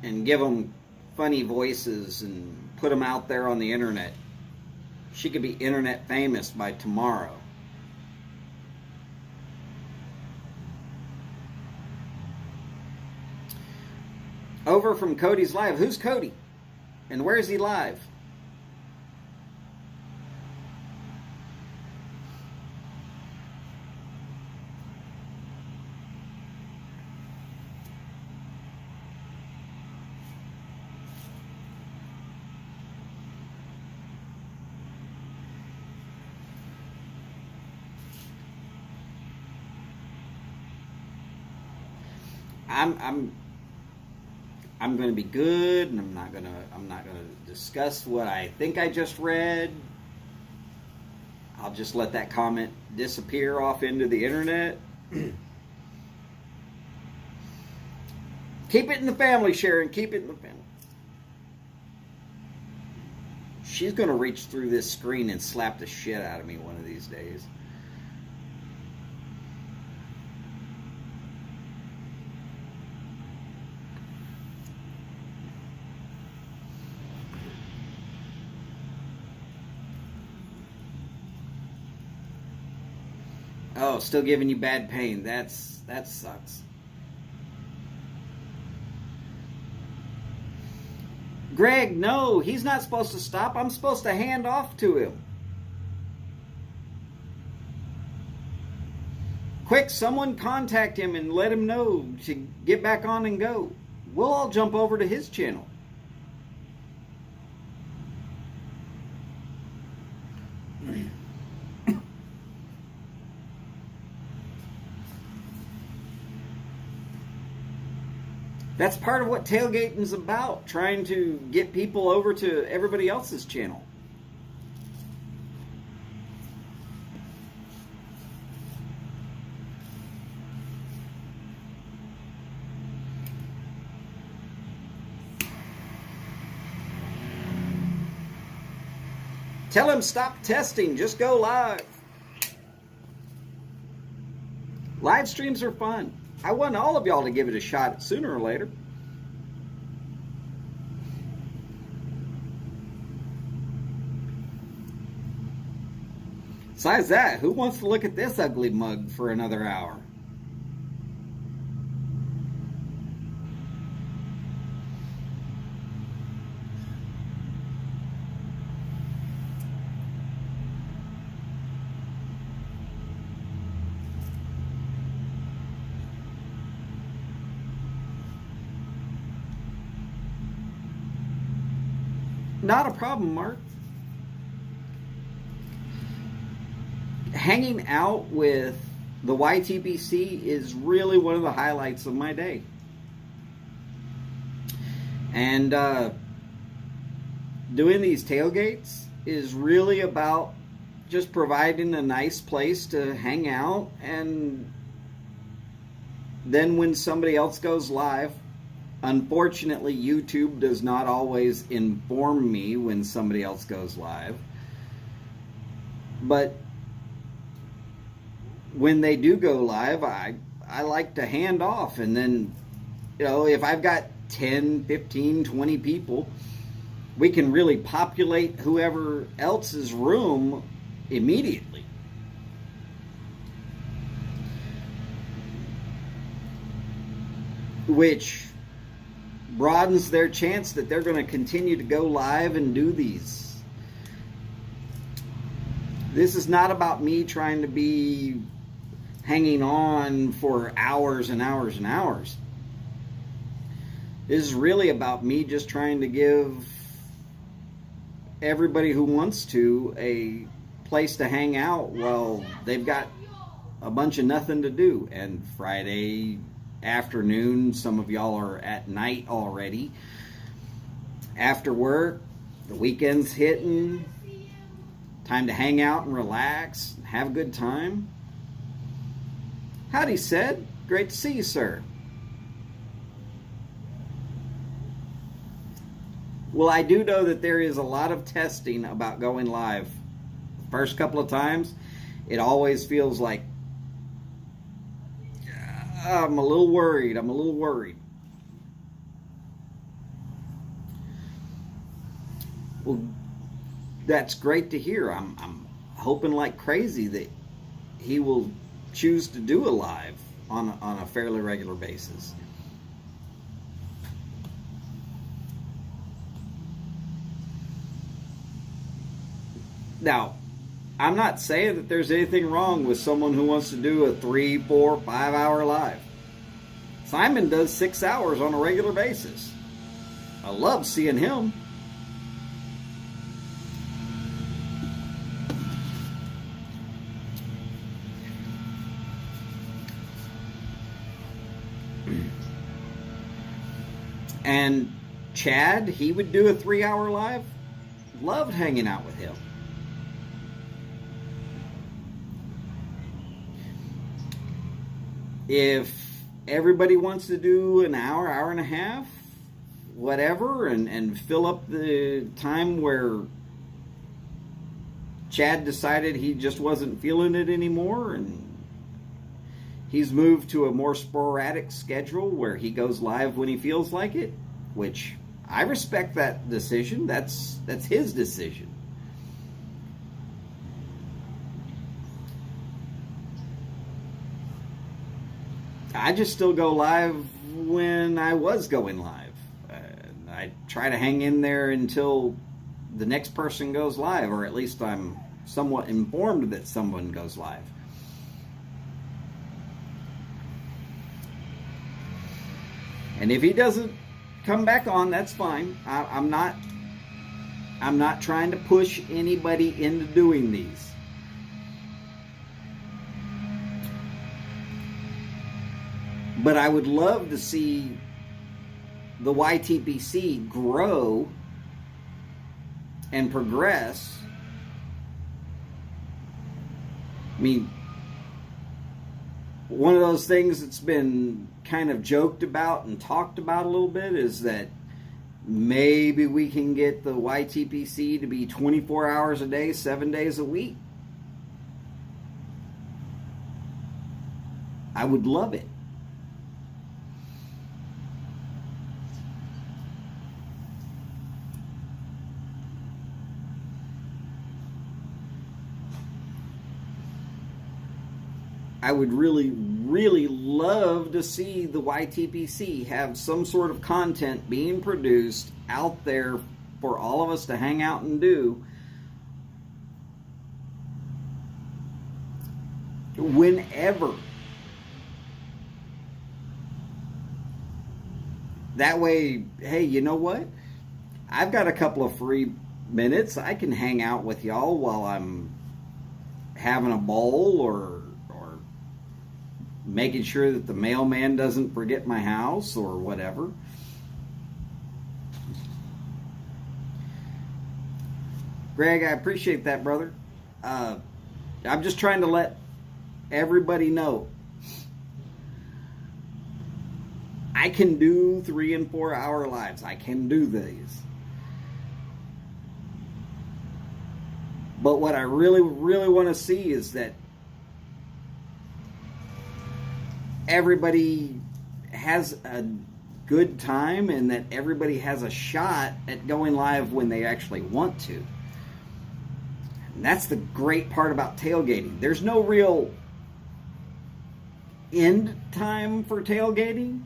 and give them funny voices and put them out there on the internet. She could be internet famous by tomorrow. Over from Cody's live. Who's Cody? And where is he live? I'm going to be good, and I'm not going to discuss what I think I just read. I'll just let that comment disappear off into the internet. Keep it in the family, Sharon. Keep it in the family. She's going to reach through this screen and slap the shit out of me one of these days. Oh, still giving you bad pain. That sucks. Greg, no, he's not supposed to stop. I'm supposed to hand off to him. Quick, someone contact him and let him know to get back on and go. We'll all jump over to his channel. That's part of what tailgating is about, trying to get people over to everybody else's channel. Tell him stop testing, just go live. Live streams are fun. I want all of y'all to give it a shot sooner or later. Besides that, who wants to look at this ugly mug for another hour? Not a problem, Mark. Hanging out with the YTBC is really one of the highlights of my day. And doing these tailgates is really about just providing a nice place to hang out. And then when somebody else goes live, unfortunately, YouTube does not always inform me when somebody else goes live. But when they do go live, I like to hand off. And then, if I've got 10, 15, 20 people, we can really populate whoever else's room immediately. Which broadens their chance that they're going to continue to go live and do these. This is not about me trying to be hanging on for hours and hours and hours. This is really about me just trying to give everybody who wants to a place to hang out while they've got a bunch of nothing to do. And Friday afternoon, some of y'all are at night already. After work, the weekend's hitting. Time to hang out and relax, and have a good time. Howdy, Said. Great to see you, sir. Well, I do know that there is a lot of testing about going live. The first couple of times, it always feels like I'm a little worried. Well, that's great to hear. I'm hoping like crazy that he will choose to do a live on a fairly regular basis. Now, I'm not saying that there's anything wrong with someone who wants to do a 3, 4, 5 hour live. Simon does 6 hours on a regular basis. I love seeing him. And Chad, he would do a 3 hour live. Loved hanging out with him. If everybody wants to do an hour, hour and a half, whatever, and fill up the time where Chad decided he just wasn't feeling it anymore, and he's moved to a more sporadic schedule where he goes live when he feels like it, which I respect that decision. That's his decision. I just still go live when I was going live. I try to hang in there until the next person goes live, or at least I'm somewhat informed that someone goes live. And if he doesn't come back on, that's fine. I'm not trying to push anybody into doing these. But I would love to see the YTPC grow and progress. I mean, one of those things that's been kind of joked about and talked about a little bit is that maybe we can get the YTPC to be 24 hours a day, 7 days a week. I would love it. I would really, really love to see the YTPC have some sort of content being produced out there for all of us to hang out and do whenever. That way, hey, you know what? I've got a couple of free minutes. I can hang out with y'all while I'm having a bowl or making sure that the mailman doesn't forget my house or whatever. Greg, I appreciate that, brother. I'm just trying to let everybody know I can do 3 and 4 hour lives. I can do these. But what I really, really want to see is that everybody has a good time and that everybody has a shot at going live when they actually want to. And that's the great part about tailgating. There's no real end time for tailgating.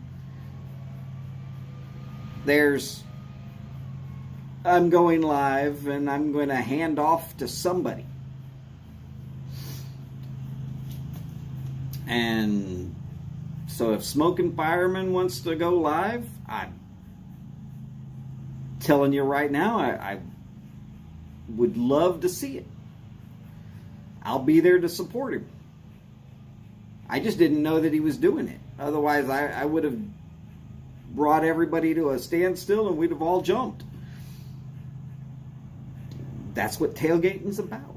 There's, I'm going live and I'm going to hand off to somebody. And so if Smoking Fireman wants to go live, I'm telling you right now, I would love to see it. I'll be there to support him. I just didn't know that he was doing it. Otherwise, I would have brought everybody to a standstill and we'd have all jumped. That's what tailgating's about.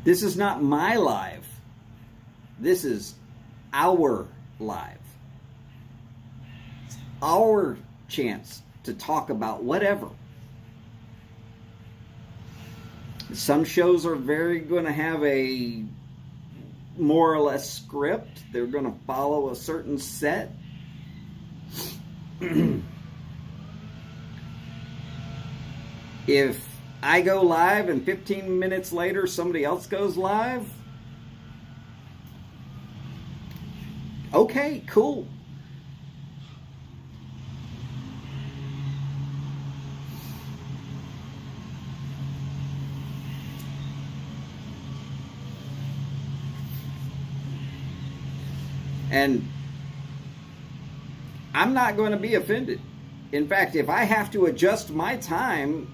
This is not my live. This is our live. It's our chance to talk about whatever. Some shows are going to have a more or less script. They're going to follow a certain set. If I go live and 15 minutes later somebody else goes live, okay, cool. And I'm not going to be offended. In fact, if I have to adjust my time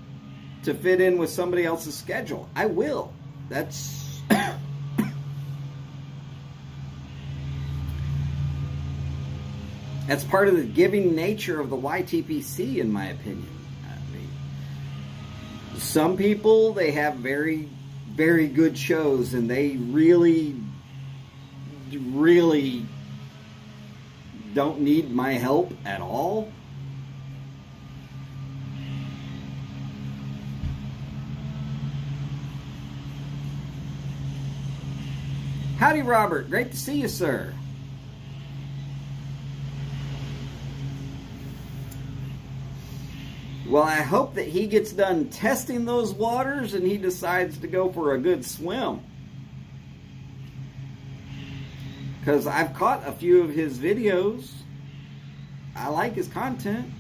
to fit in with somebody else's schedule, I will. That's that's part of the giving nature of the YTPC, in my opinion. I mean, some people, they have very, very good shows, and they really, really don't need my help at all. Howdy, Robert. Great to see you, sir. Well, I hope that he gets done testing those waters and he decides to go for a good swim. Because I've caught a few of his videos. I like his content.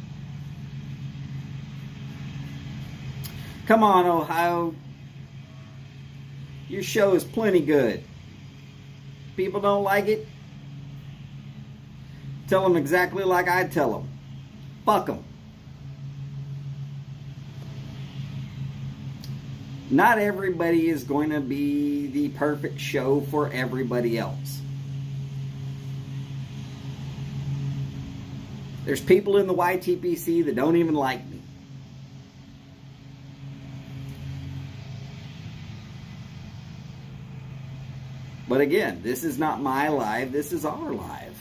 Come on, Ohio. Your show is plenty good. People don't like it? Tell them exactly like I tell them. Fuck them. Not everybody is going to be the perfect show for everybody else. There's people in the YTPC that don't even like me. But again, this is not my live, this is our live.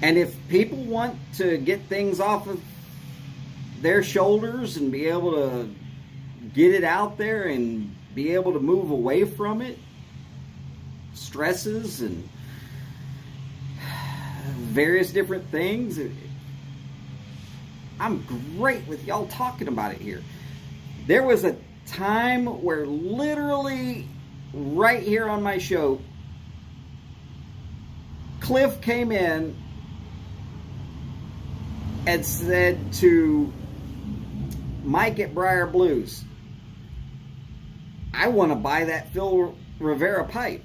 And if people want to get things off of their shoulders and be able to get it out there and be able to move away from it, stresses and various different things, I'm great with y'all talking about it here. There was a time where literally right here on my show, Cliff came in and said to Mike at Briar Blues, I want to buy that Phil Rivera pipe.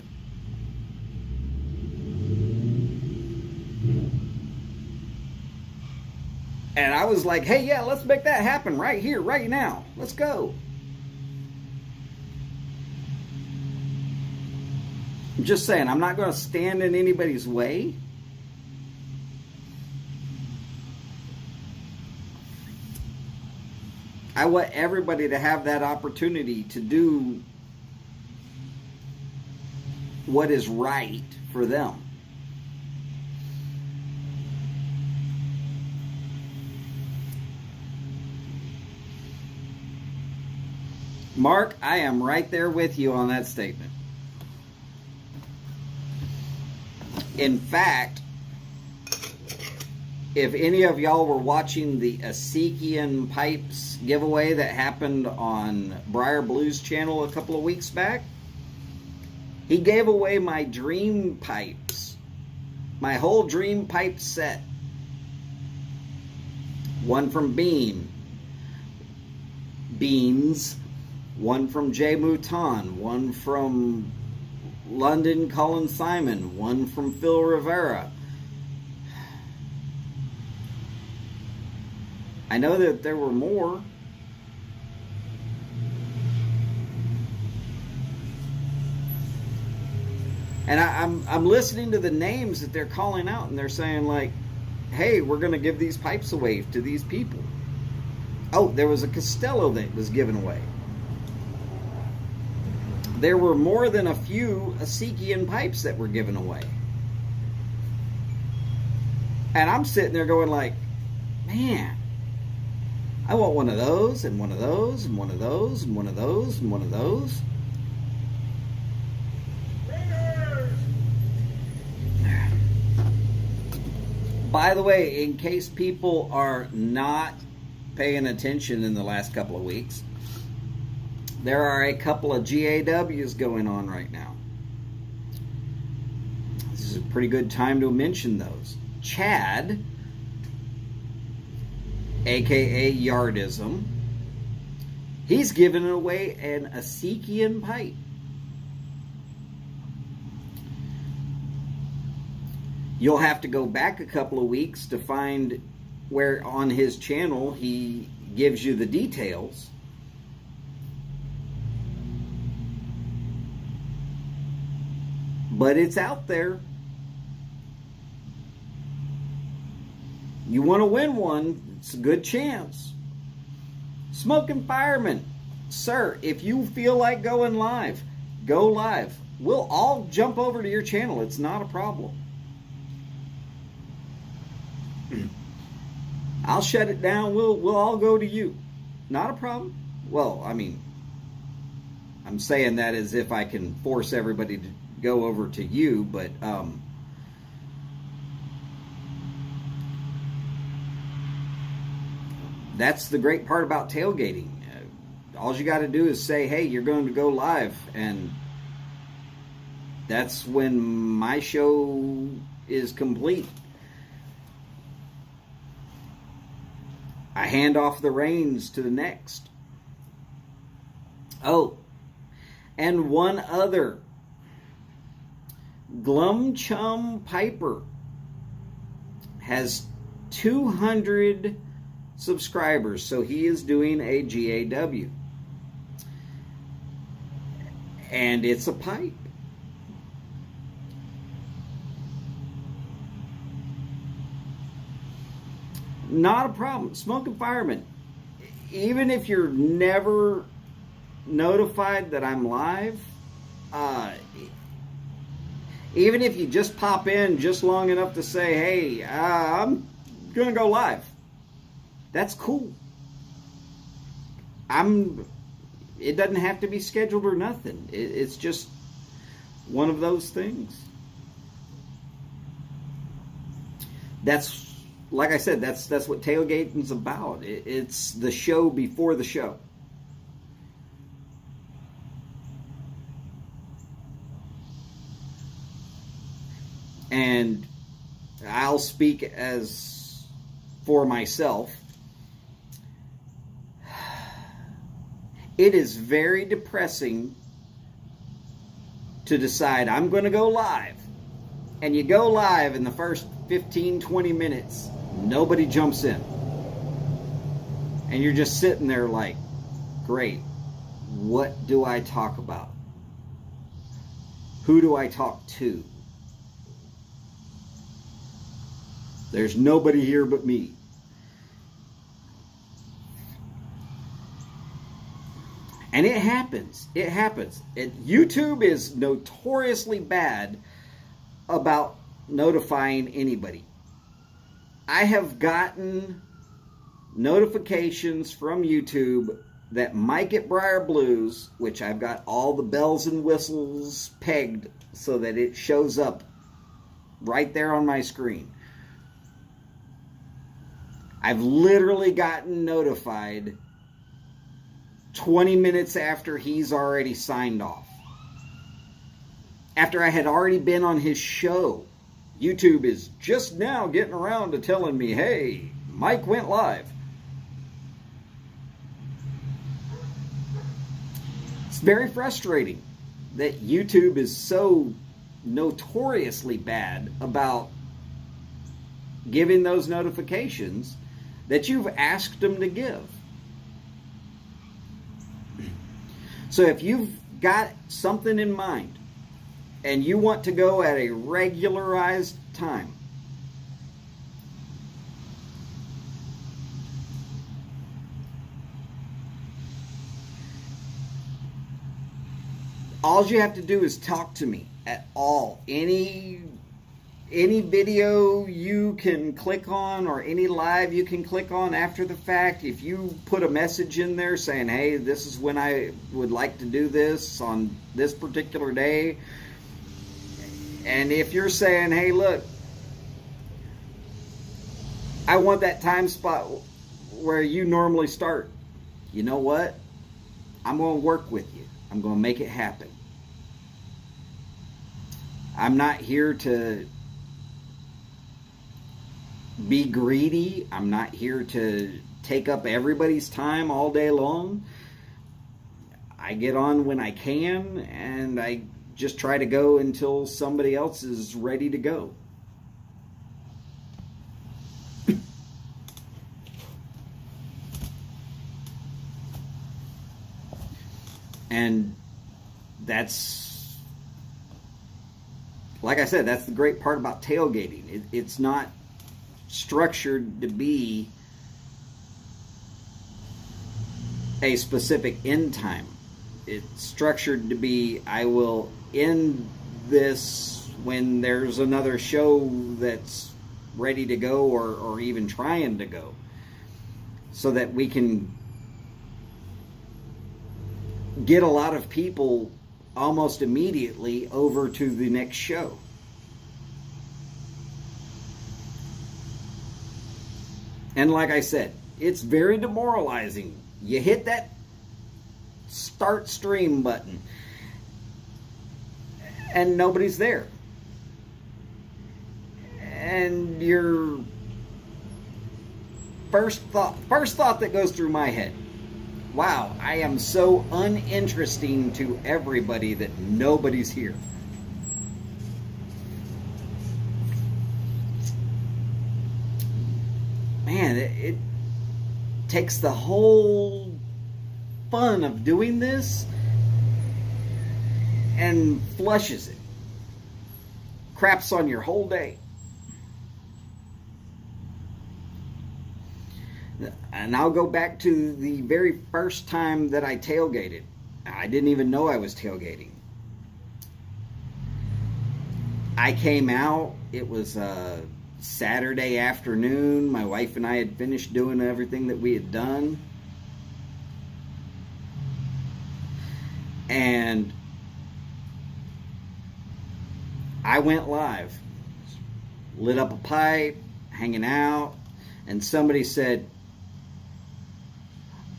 And I was like, hey, yeah, let's make that happen right here, right now. Let's go. I'm just saying, I'm not going to stand in anybody's way. I want everybody to have that opportunity to do what is right for them. Mark, I am right there with you on that statement. In fact, if any of y'all were watching the Asekian Pipes giveaway that happened on Briar Blues channel a couple of weeks back, he gave away my dream pipes. My whole dream pipe set. One from Beans, one from Jay Mouton, one from London Colin Simon, one from Phil Rivera. I know that there were more. And I'm listening to the names that they're calling out, and they're saying like, hey, we're going to give these pipes away to these people. Oh, there was a Costello that was given away. There were more than a few Asekian pipes that were given away. And I'm sitting there going like, man, I want one of those, and one of those, and one of those, and one of those, and one of those. By the way, in case people are not paying attention in the last couple of weeks, there are a couple of GAWs going on right now. This is a pretty good time to mention those. Chad, aka Yardism, he's giving away an Asekian pipe. You'll have to go back a couple of weeks to find where on his channel he gives you the details. But it's out there. You want to win one, it's a good chance. Smoking Fireman, sir, if you feel like going live, go live. We'll all jump over to your channel. It's not a problem. I'll shut it down. We'll all go to you. Not a problem. Well, I mean, I'm saying that as if I can force everybody to go over to you, but that's the great part about tailgating. All you got to do is say, hey, you're going to go live, and that's when my show is complete. I hand off the reins to the next. Oh, and one other. Glum Chum Piper has 200 subscribers, so he is doing a GAW. And it's a pipe. Not a problem. Smoking Fireman, even if you're never notified that I'm live, even if you just pop in just long enough to say, hey, I'm going to go live, that's cool. It doesn't have to be scheduled or nothing. It's just one of those things. That's, like I said, that's what tailgating's about. It's the show before the show. And I'll speak as for myself. It is very depressing to decide I'm going to go live. And you go live in the first 15, 20 minutes, nobody jumps in. And you're just sitting there like, great, what do I talk about? Who do I talk to? There's nobody here but me. And it happens. It happens. YouTube is notoriously bad about notifying anybody. I have gotten notifications from YouTube that Mike at Briar Blues, which I've got all the bells and whistles pegged so that it shows up right there on my screen. I've literally gotten notified 20 minutes after he's already signed off. After I had already been on his show. YouTube is just now getting around to telling me, hey, Mike went live. It's very frustrating that YouTube is so notoriously bad about giving those notifications that you've asked them to give. So if you've got something in mind and you want to go at a regularized time, all you have to do is talk to me at all. Any video you can click on or any live you can click on after the fact, if you put a message in there saying, hey, this is when I would like to do this on this particular day. And if you're saying, hey, look, I want that time spot where you normally start. You know what? I'm going to work with you. I'm going to make it happen. I'm not here to be greedy. I'm not here to take up everybody's time all day long. I get on when I can, and I just try to go until somebody else is ready to go. And that's, like I said, that's the great part about tailgating. It's not structured to be a specific end time. It's structured to be, I will end this when there's another show that's ready to go or even trying to go, so that we can get a lot of people almost immediately over to the next show. And like I said, it's very demoralizing. You hit that start stream button and nobody's there. And your first thought that goes through my head, wow, I am so uninteresting to everybody that nobody's here. Man, it takes the whole fun of doing this and flushes it. Craps on your whole day. And I'll go back to the very first time that I tailgated. I didn't even know I was tailgating. I came out, it was Saturday afternoon. My wife and I had finished doing everything that we had done. And I went live. Lit up a pipe, hanging out, and somebody said,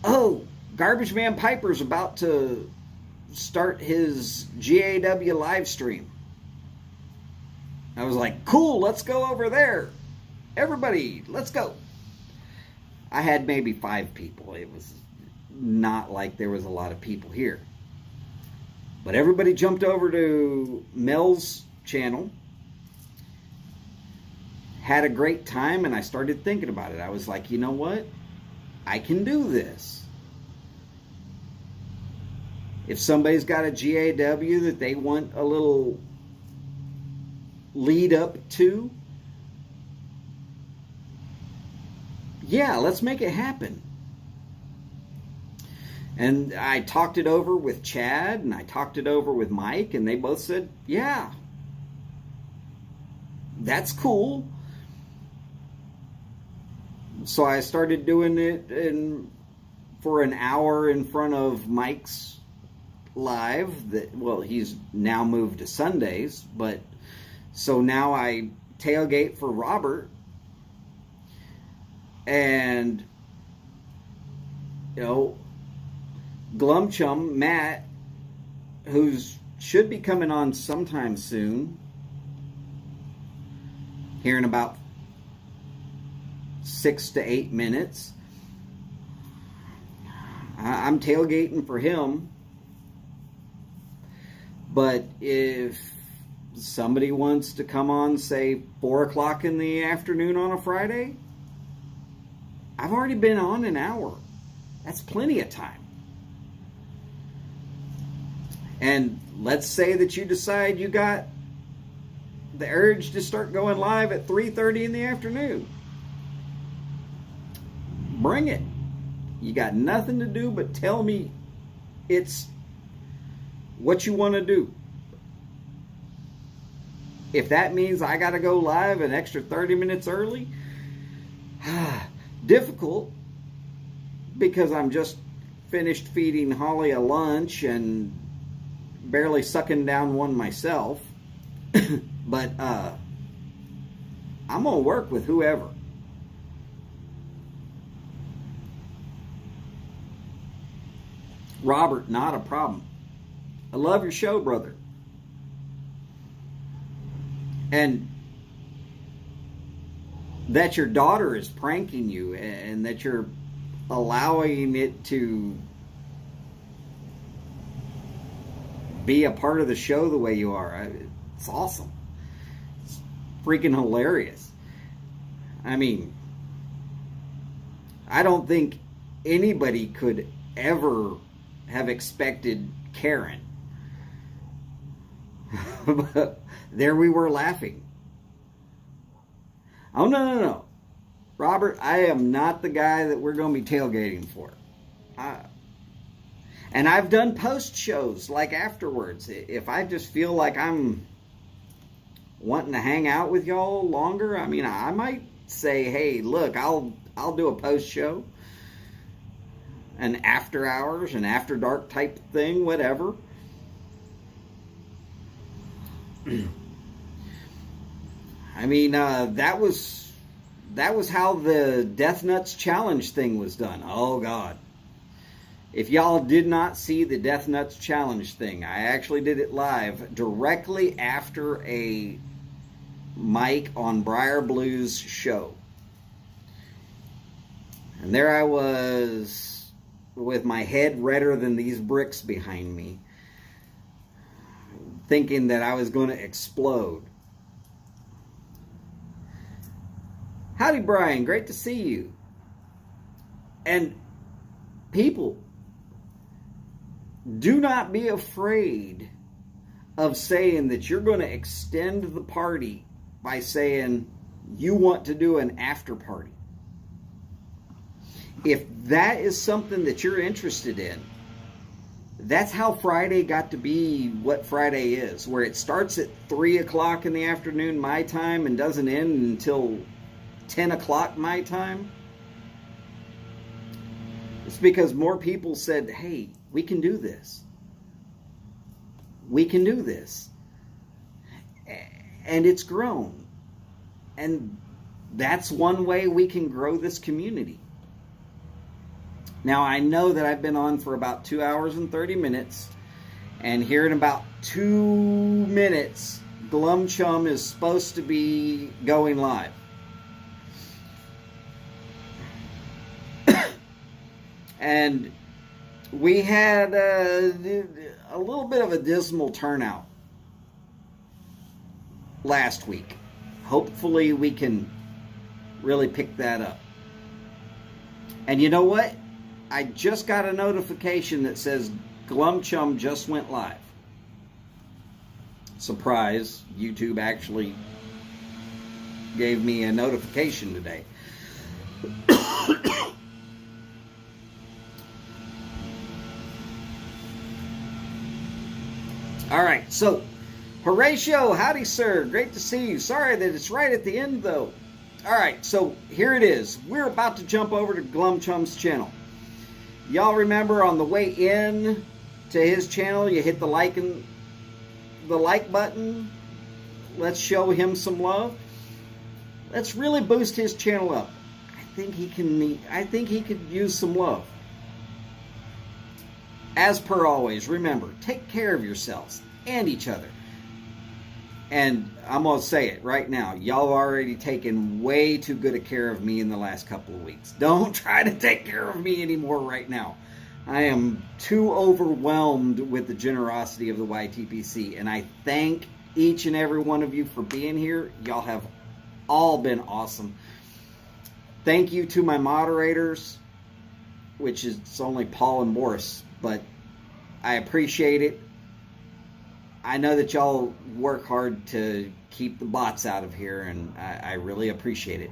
oh, Garbage Man Piper's about to start his GAW live stream. I was like, cool, let's go over there. Everybody, let's go. I had maybe 5 people. It was not like there was a lot of people here. But everybody jumped over to Mel's channel, had a great time, and I started thinking about it. I was like, you know what? I can do this. If somebody's got a GAW that they want a little lead up to, yeah, let's make it happen. And I talked it over with Chad, and I talked it over with Mike, and they both said, yeah, that's cool. So I started doing it for an hour in front of Mike's live. Well, he's now moved to Sundays, but so now I tailgate for Robert, and Glum Chum Matt, who's should be coming on sometime soon, here in about 6 to 8 minutes. I'm tailgating for him. But if somebody wants to come on, say, 4 o'clock in the afternoon on a Friday, I've already been on an hour. That's plenty of time. And let's say that you decide you got the urge to start going live at 3:30 in the afternoon. Bring it. You got nothing to do but tell me it's what you want to do. If that means I got to go live an extra 30 minutes early, difficult, because I'm just finished feeding Holly a lunch and barely sucking down one myself. But I'm going to work with whoever. Robert, not a problem. I love your show, brother. And that your daughter is pranking you, and that you're allowing it to be a part of the show the way you are. It's awesome. It's freaking hilarious. I mean, I don't think anybody could ever have expected Karen. But there we were laughing. Oh, no. Robert, I am not the guy that we're going to be tailgating for. And I've done post shows, like afterwards. If I just feel like I'm wanting to hang out with y'all longer, I mean, I might say, hey, look, I'll do a post show. An after hours, an after dark type thing, whatever. I mean, that was how the Death Nuts Challenge thing was done. Oh, God. If y'all did not see the Death Nuts Challenge thing, I actually did it live directly after a Mike on Briar Blues show. And there I was with my head redder than these bricks behind me, thinking that I was going to explode. Howdy, Brian. Great to see you. And people, do not be afraid of saying that you're going to extend the party by saying you want to do an after party. If that is something that you're interested in, that's how Friday got to be what Friday is, where it starts at 3 o'clock in the afternoon my time and doesn't end until 10 o'clock my time. It's because more people said, hey, we can do this. We can do this. And it's grown. And that's one way we can grow this community. Now, I know that I've been on for about 2 hours and 30 minutes. And here in about 2 minutes, Glum Chum is supposed to be going live. And we had a little bit of a dismal turnout last week. Hopefully we can really pick that up. And you know what? I just got a notification that says Glum Chum just went live. Surprise, YouTube actually gave me a notification today. All right, so Horatio, howdy sir, great to see you. Sorry that it's right at the end though. All right, so here it is. We're about to jump over to Glum Chum's channel. Y'all remember on the way in to his channel, you hit the like button. Let's show him some love. Let's really boost his channel up. I think he could use some love. As per always, remember, take care of yourselves and each other. And I'm going to say it right now. Y'all have already taken way too good a care of me in the last couple of weeks. Don't try to take care of me anymore right now. I am too overwhelmed with the generosity of the YTPC. And I thank each and every one of you for being here. Y'all have all been awesome. Thank you to my moderators, which is only Paul and Boris. But I appreciate it. I know that y'all work hard to keep the bots out of here, and I really appreciate it.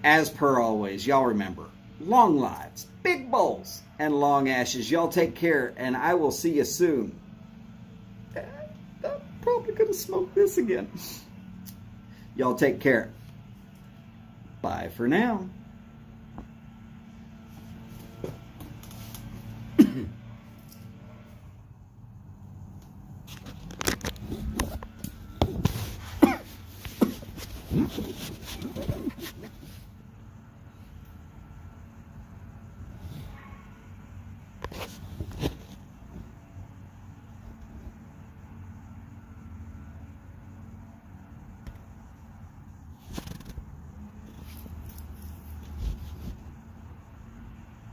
As per always, y'all remember, long lives, big bowls, and long ashes. Y'all take care, and I will see you soon. I'm probably going to smoke this again. Y'all take care. Bye for now.